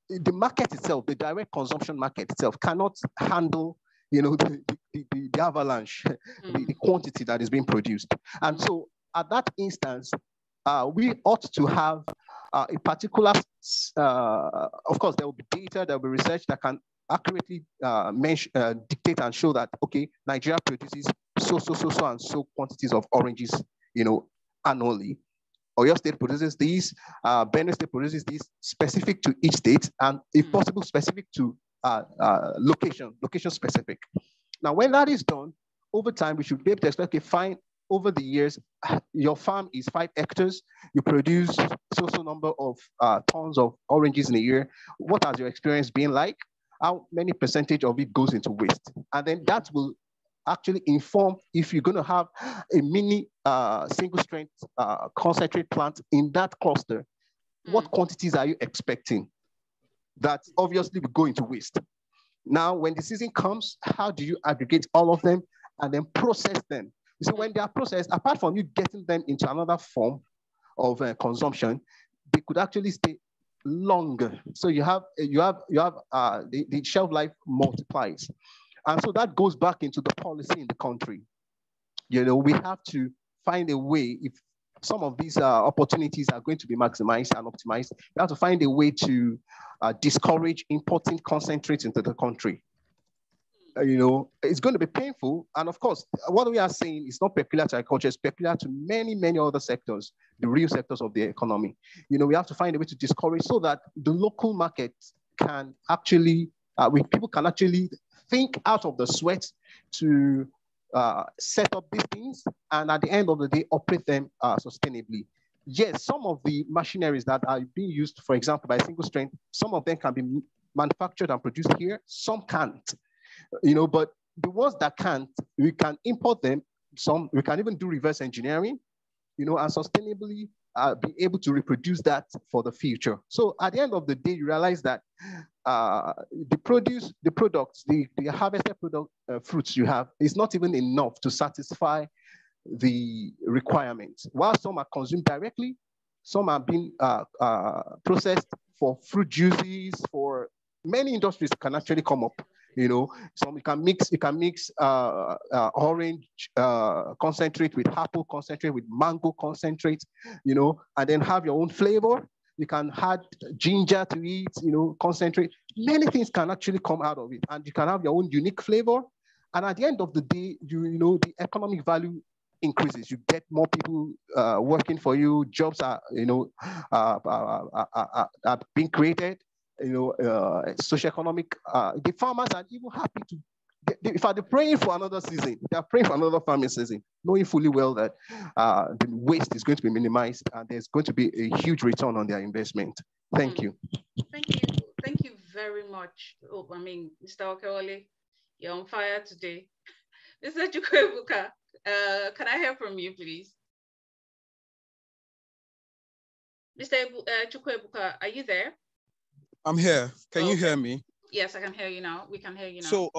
the market itself, the direct consumption market itself, cannot handle the avalanche, the quantity that is being produced. And so at that instance, we ought to have a particular, of course, there will be data, there will be research that can accurately dictate and show that, okay, Nigeria produces so and so quantities of oranges, annually. Oyo State produces these, Benue State produces these, specific to each state, and if possible, specific to location specific. Now, when that is done, over time, we should be able to expect, okay, fine, over the years, your farm is 5 hectares, you produce so number of tons of oranges in a year. What has your experience been like? How many percentage of it goes into waste? And then that will actually inform if you're going to have a mini single strength concentrate plant in that cluster. What quantities are you expecting that obviously will go into waste? Now, when the season comes, how do you aggregate all of them and then process them? You see, when they are processed, apart from you getting them into another form of consumption, they could actually stay longer. So you have the shelf life multiplies. And so that goes back into the policy in the country. We have to find a way, if some of these opportunities are going to be maximized and optimized, we have to find a way to discourage importing concentrates into the country. It's going to be painful. And of course, what we are saying is not peculiar to agriculture, it's peculiar to many, many other sectors, the real sectors of the economy. We have to find a way to discourage so that the local market can actually, people can actually think out of the sweat to set up these things, and at the end of the day, operate them sustainably. Yes, some of the machineries that are being used, for example, by single strength, some of them can be manufactured and produced here, some can't. But the ones that can't, we can import them. Some we can even do reverse engineering, and sustainably be able to reproduce that for the future. So at the end of the day, you realize that the products, the harvested fruits you have is not even enough to satisfy the requirements. While some are consumed directly, some are being processed for fruit juices, for many industries can actually come up. So you can mix orange concentrate with apple concentrate with mango concentrate, and then have your own flavor. You can add ginger to it, concentrate. Many things can actually come out of it, and you can have your own unique flavor. And at the end of the day, the economic value increases. You get more people working for you. Jobs are being created. Socioeconomic, the farmers are even happy to, if they're praying for another season, they're praying for another farming season, knowing fully well that the waste is going to be minimized and there's going to be a huge return on their investment. Thank you. Thank you very much. Mr. Okewale, you're on fire today. Mr. Chukwuebuka, can I hear from you, please? Mr. Chukwuebuka, are you there? I'm here. Can you hear me? Yes, I can hear you now. We can hear you now. So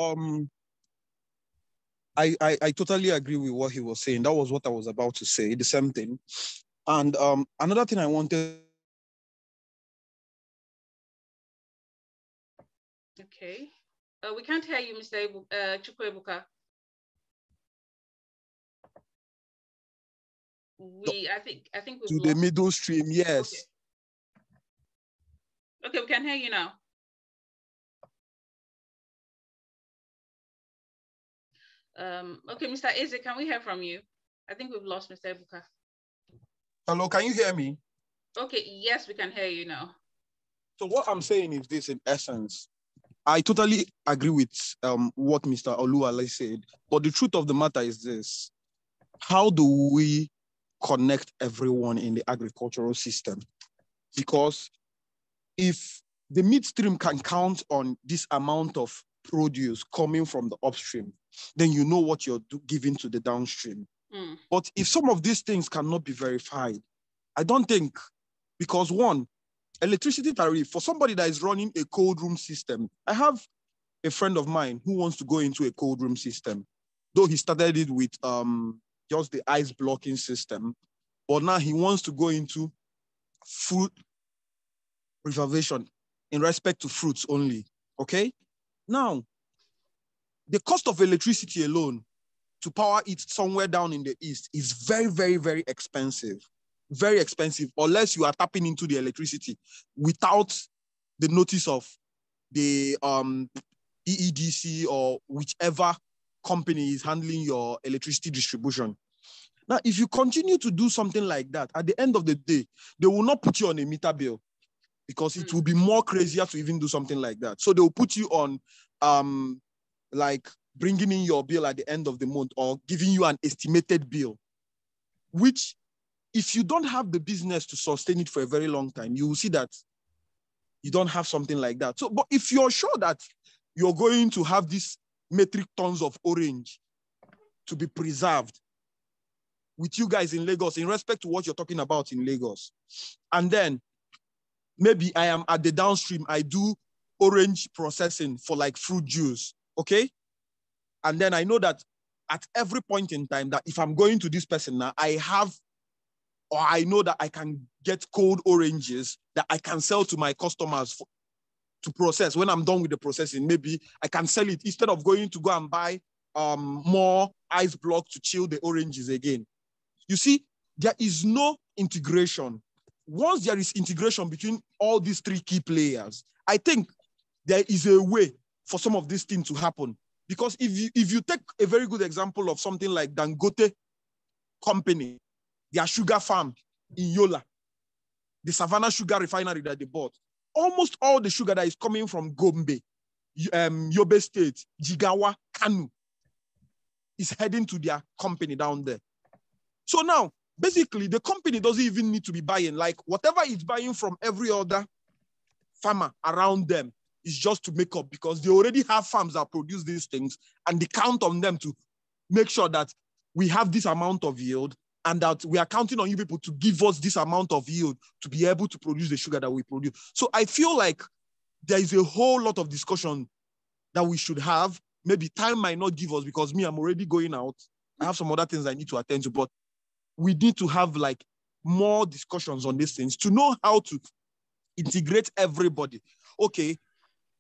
I totally agree with what he was saying. That was what I was about to say, the same thing. And another thing I wanted. Okay. We can't hear you, Mr. Chukwuebuka. I think to the middle stream, yes. Okay, we can hear you now. Okay, Mr. Eze, can we hear from you? I think we've lost Mr. Ebuka. Hello, can you hear me? Okay, yes, we can hear you now. So what I'm saying is this in essence. I totally agree with what Mr. Oluwale said, but the truth of the matter is this. How do we connect everyone in the agricultural system? Because if the midstream can count on this amount of produce coming from the upstream, then you know what you're giving to the downstream. But if some of these things cannot be verified, I don't think, because one, electricity tariff, for somebody that is running a cold room system, I have a friend of mine who wants to go into a cold room system, though he started it with just the ice blocking system, but now he wants to go into fruit preservation in respect to fruits only, okay? Now, the cost of electricity alone to power it somewhere down in the east is very, very, very expensive. Very expensive, unless you are tapping into the electricity without the notice of the EEDC or whichever company is handling your electricity distribution. Now, if you continue to do something like that, at the end of the day, they will not put you on a meter bill because it will be more crazier to even do something like that. So they will put you on like bringing in your bill at the end of the month or giving you an estimated bill, which if you don't have the business to sustain it for a very long time, you will see that you don't have something like that. So, but if you're sure that you're going to have these metric tons of orange to be preserved with you guys in Lagos, in respect to what you're talking about in Lagos, and then maybe I am at the downstream, I do orange processing for like fruit juice, okay? And then I know that at every point in time that if I'm going to this person now, I have, or I know that I can get cold oranges that I can sell to my customers to process. When I'm done with the processing, maybe I can sell it instead of going to go and buy more ice block to chill the oranges again. You see, there is no integration. Once there is integration between all these three key players, I think there is a way for some of these things to happen. Because if you take a very good example of something like Dangote Company, their sugar farm in Yola, the Savannah Sugar Refinery that they bought, almost all the sugar that is coming from Gombe, Yobe State, Jigawa, Kanu, is heading to their company down there. So now, basically, the company doesn't even need to be buying. Like, whatever it's buying from every other farmer around them is just to make up, because they already have farms that produce these things, and they count on them to make sure that we have this amount of yield, and that we are counting on you people to give us this amount of yield to be able to produce the sugar that we produce. So I feel like there is a whole lot of discussion that we should have. Maybe time might not give us, because me, I'm already going out. I have some other things I need to attend to, but we need to have like more discussions on these things to know how to integrate everybody. Okay,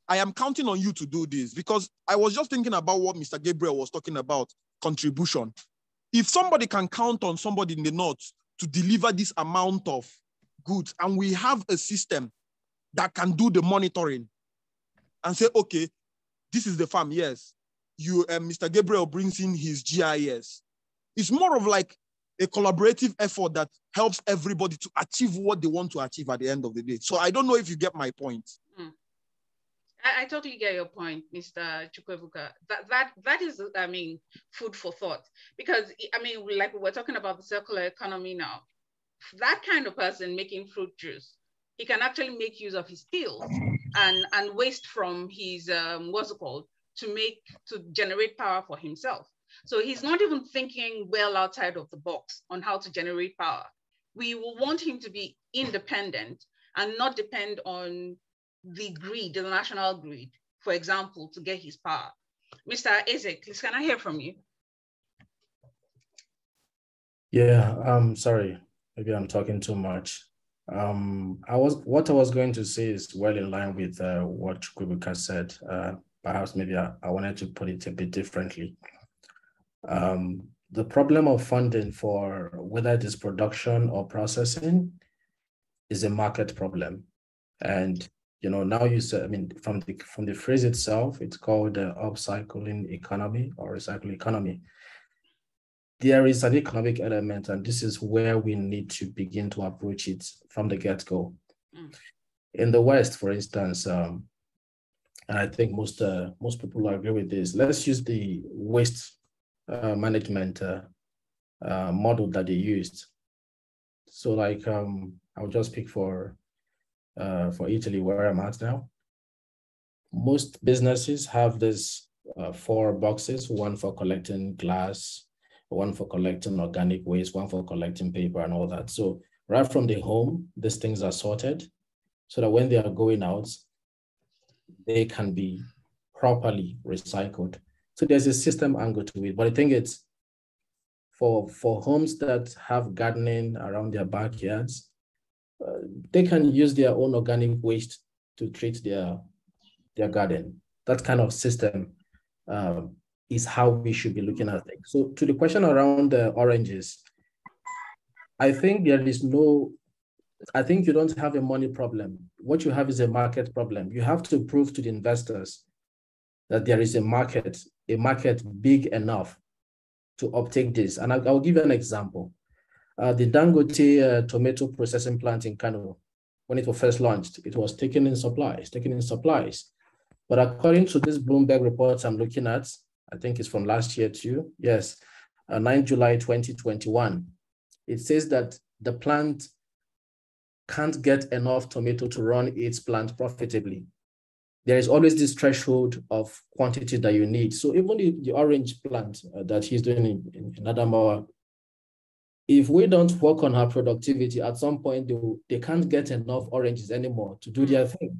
I am counting on you to do this, because I was just thinking about what Mr. Gabriel was talking about, contribution. If somebody can count on somebody in the north to deliver this amount of goods, and we have a system that can do the monitoring and say, okay, this is the farm, yes. You, Mr. Gabriel brings in his GIS. It's more of like a collaborative effort that helps everybody to achieve what they want to achieve at the end of the day. So I don't know if you get my point. I totally get your point, Mr. Chukwuebuka. That is, I mean, food for thought. Because, I mean, like we're talking about the circular economy now, that kind of person making fruit juice, he can actually make use of his peels and waste from his, what's it called, to generate power for himself. So he's not even thinking well outside of the box on how to generate power. We will want him to be independent and not depend on the grid, the national grid, for example, to get his power. Mr. Isaac, please, can I hear from you? Yeah, sorry, maybe I'm talking too much. What I was going to say is well in line with what Chukwuebuka said. Perhaps maybe I wanted to put it a bit differently. The problem of funding for whether it is production or processing is a market problem. And now you said, I mean, from the phrase itself, it's called the upcycling economy or recycling economy. There is an economic element, and this is where we need to begin to approach it from the get-go. In the West, for instance, and I think most people agree with this, let's use the waste management model that they used. So like, I'll just pick for for Italy, where I'm at now. Most businesses have this 4 boxes, one for collecting glass, one for collecting organic waste, one for collecting paper and all that. So right from the home, these things are sorted so that when they are going out, they can be properly recycled. So there's a system angle to it, but I think it's for homes that have gardening around their backyards, they can use their own organic waste to treat their garden. That kind of system is how we should be looking at things. So to the question around the oranges, I think you don't have a money problem. What you have is a market problem. You have to prove to the investors that there is a market big enough to uptake this. And I'll give you an example. The Dangote tomato processing plant in Kano, when it was first launched, it was taken in supplies. But according to this Bloomberg report I'm looking at, I think it's from last year too, yes, 9 July 2021, it says that the plant can't get enough tomato to run its plant profitably. There is always this threshold of quantity that you need. So even the orange plant that he's doing in Adamawa, if we don't work on our productivity, at some point they can't get enough oranges anymore to do their thing.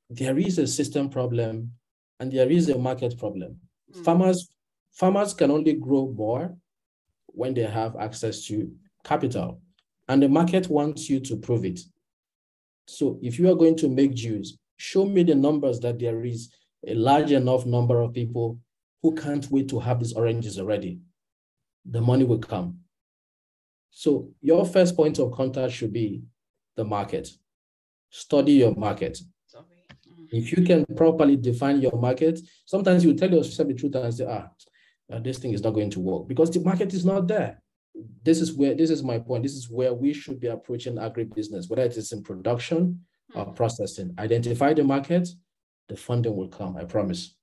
There is a system problem and there is a market problem. Farmers can only grow more when they have access to capital, and the market wants you to prove it. So if you are going to make juice, show me the numbers that there is a large enough number of people who can't wait to have these oranges already. The money will come. So your first point of contact should be the market. Study your market. If you can properly define your market, sometimes you tell yourself the truth and say, this thing is not going to work because the market is not there. This is my point. This is where we should be approaching agribusiness, whether it is in production or processing. Identify the market, the funding will come, I promise.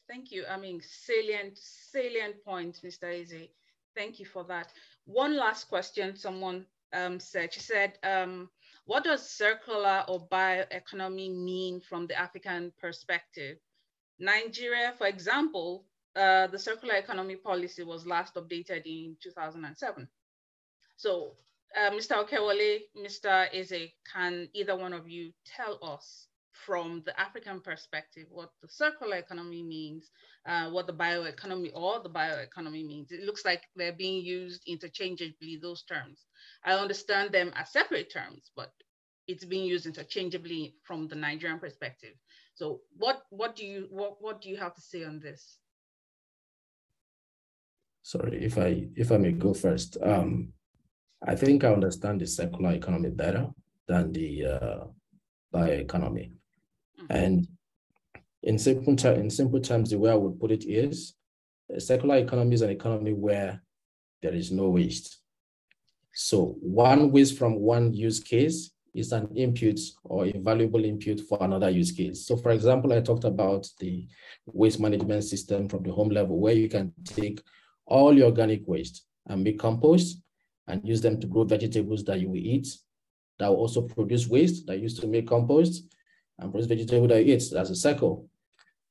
Thank you. I mean, salient point, Mr. Eze. Thank you for that. One last question someone said. She said, what does circular or bioeconomy mean from the African perspective? Nigeria, for example, the circular economy policy was last updated in 2007. So Mr. Okewale, Mr. Eze, can either one of you tell us from the African perspective what the circular economy means, what the bioeconomy means? It looks like they're being used interchangeably, those terms. I understand them as separate terms, but it's being used interchangeably from the Nigerian perspective. So what do you have to say on this? Sorry, if I may go first. I think I understand the circular economy better than the bioeconomy. And in simple terms, the way I would put it is, a circular economy is an economy where there is no waste. So one waste from one use case is an input or a valuable input for another use case. So for example, I talked about the waste management system from the home level, where you can take all your organic waste and make compost and use them to grow vegetables that you will eat, that will also produce waste that used to make compost and produce vegetable that you eat. That's a cycle.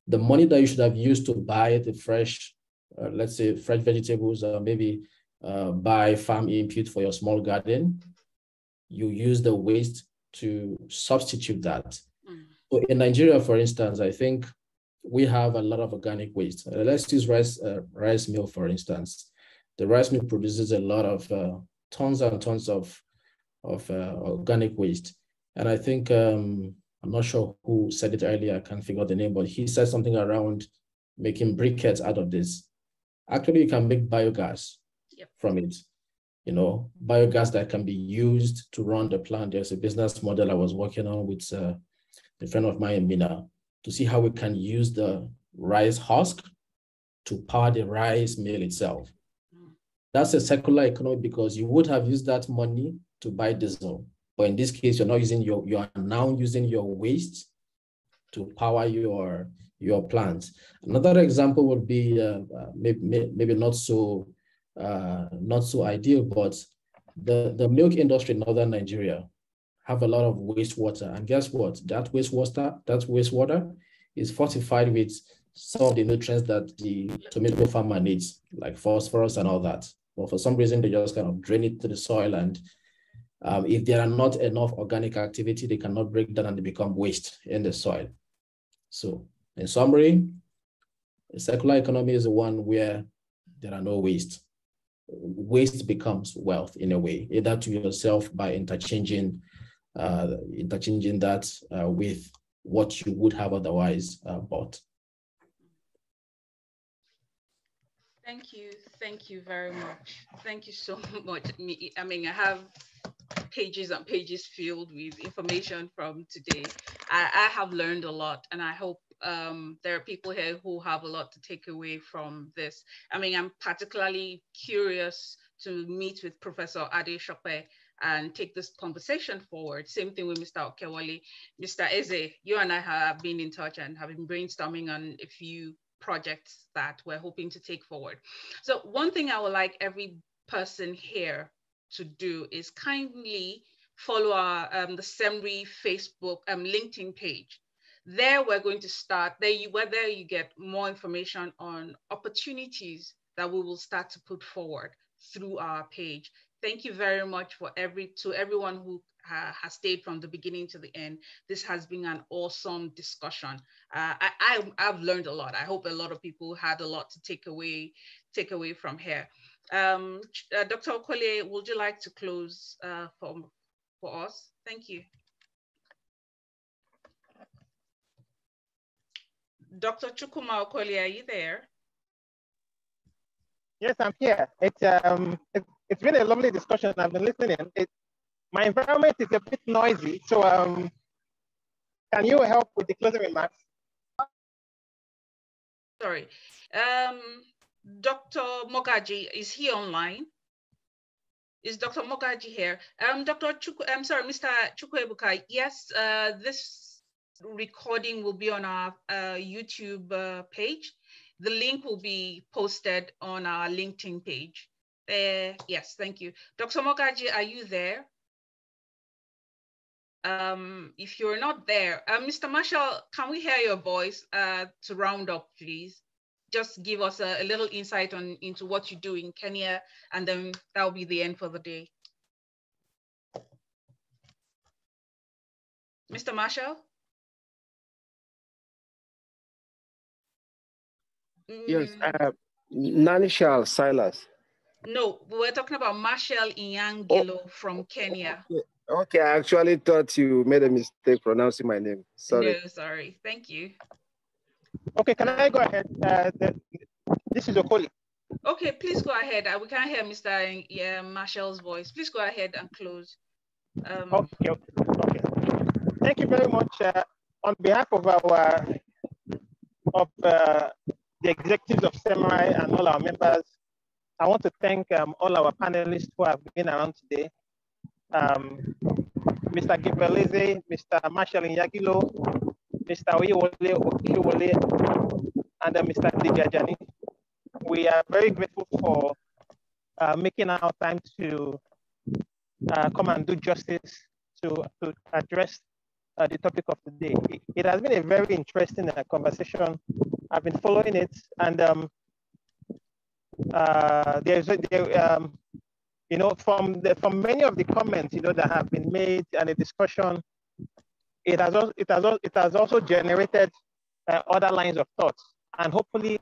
The money that you should have used to buy the fresh, let's say fresh vegetables, or maybe buy farm input for your small garden, you use the waste to substitute that. So in Nigeria, for instance, I think we have a lot of organic waste. Let's use rice mill, for instance. The rice mill produces a lot of tons and tons of organic waste. And I think, I'm not sure who said it earlier, I can't figure out the name, but he said something around making briquettes out of this. Actually, you can make biogas from it. You know, biogas that can be used to run the plant. There's a business model I was working on with a friend of mine in Mina to see how we can use the rice husk to power the rice mill itself. That's a circular economy because you would have used that money to buy diesel. But in this case, you're not using you are now using your waste to power your plants. Another example would be maybe not so ideal, but the milk industry in northern Nigeria have a lot of wastewater. And guess what? That wastewater is fortified with some of the nutrients that the tomato farmer needs, like phosphorus and all that. But for some reason, they just kind of drain it to the soil. And if there are not enough organic activity, they cannot break down and they become waste in the soil. So in summary, a circular economy is the one where there are no waste. Waste becomes wealth in a way, either to yourself by interchanging that with what you would have otherwise bought. Thank you very much. Thank you so much. I mean, I have pages and pages filled with information from today. I have learned a lot, and I hope there are people here who have a lot to take away from this. I mean, I'm particularly curious to meet with Professor Ade Shope and take this conversation forward. Same thing with Mr. Okewale. Mr. Eze, you and I have been in touch and have been brainstorming on a few projects that we're hoping to take forward. So one thing I would like every person here to do is kindly follow our the SEMRI Facebook LinkedIn page. There we're going to start, whether you get more information on opportunities that we will start to put forward through our page. Thank you very much to everyone who has stayed from the beginning to the end. This has been an awesome discussion. I've learned a lot. I hope a lot of people had a lot to take away from here. Dr. Okole, would you like to close for us? Thank you. Dr. Chukuma Okole, are you there? Yes, I'm here. It's been a lovely discussion. I've been listening. My environment is a bit noisy, so can you help with the closing remarks? Sorry. Dr. Mogaji, is he online? Is Dr. Mogaji here? I'm sorry, Mr. Chukwuebuka. Yes, this recording will be on our YouTube page. The link will be posted on our LinkedIn page. Yes, thank you. Dr. Mogaji, are you there? If you're not there, Mr. Marshall, can we hear your voice to round up, please? Just give us a little insight into what you do in Kenya, and then that'll be the end for the day. Mr. Marshall? Yes, Nanishal Silas. No, we're talking about Marshall Inyangilo from Kenya. Okay, I actually thought you made a mistake pronouncing my name. Sorry. No, sorry. Thank you. Okay, can I go ahead? This is Okoli. Okay, please go ahead. We can't hear Mr. Marshall's voice. Please go ahead and close. Okay. Thank you very much. On behalf of the executives of SEMRI and all our members, I want to thank all our panelists who have been around today. Mr. Gibeleze, Mr. Marshall Inyagilo, Mr. Oyiwole, and Mr. Dijajani. We are very grateful for making our time to come and do justice to address the topic of the day. It has been a very interesting conversation. I've been following it, and from many of the comments that have been made and the discussion, it has also generated other lines of thought, and hopefully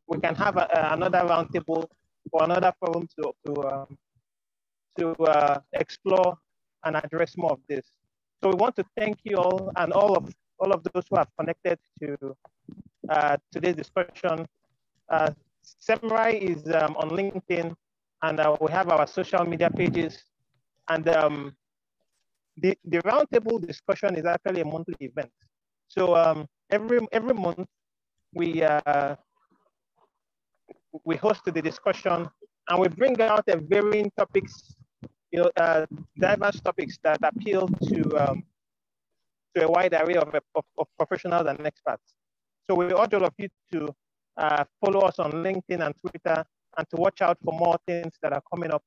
we can have another roundtable or another forum to explore and address more of this. So we want to thank you all and all of those who have connected to today's discussion. SEMRI is on LinkedIn, and we have our social media pages. And the roundtable discussion is actually a monthly event. So every month we host the discussion, and we bring out a varying topics, diverse topics that appeal to a wide array of professionals and experts. So we urge all of you to follow us on LinkedIn and Twitter, and to watch out for more things that are coming up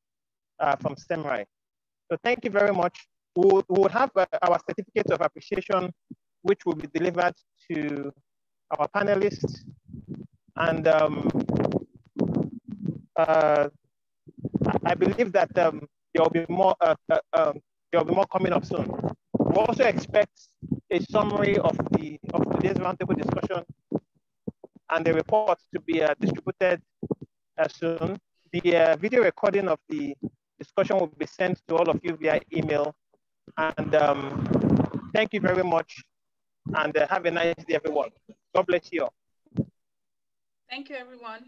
from SEMRI. So thank you very much. we would have our certificates of appreciation, which will be delivered to our panelists. And I believe that there will be more. There will be more coming up soon. We also expect a summary of today's roundtable discussion and the report to be distributed soon. The video recording of the discussion will be sent to all of you via email. And thank you very much. And have a nice day, everyone. God bless you all. Thank you, everyone.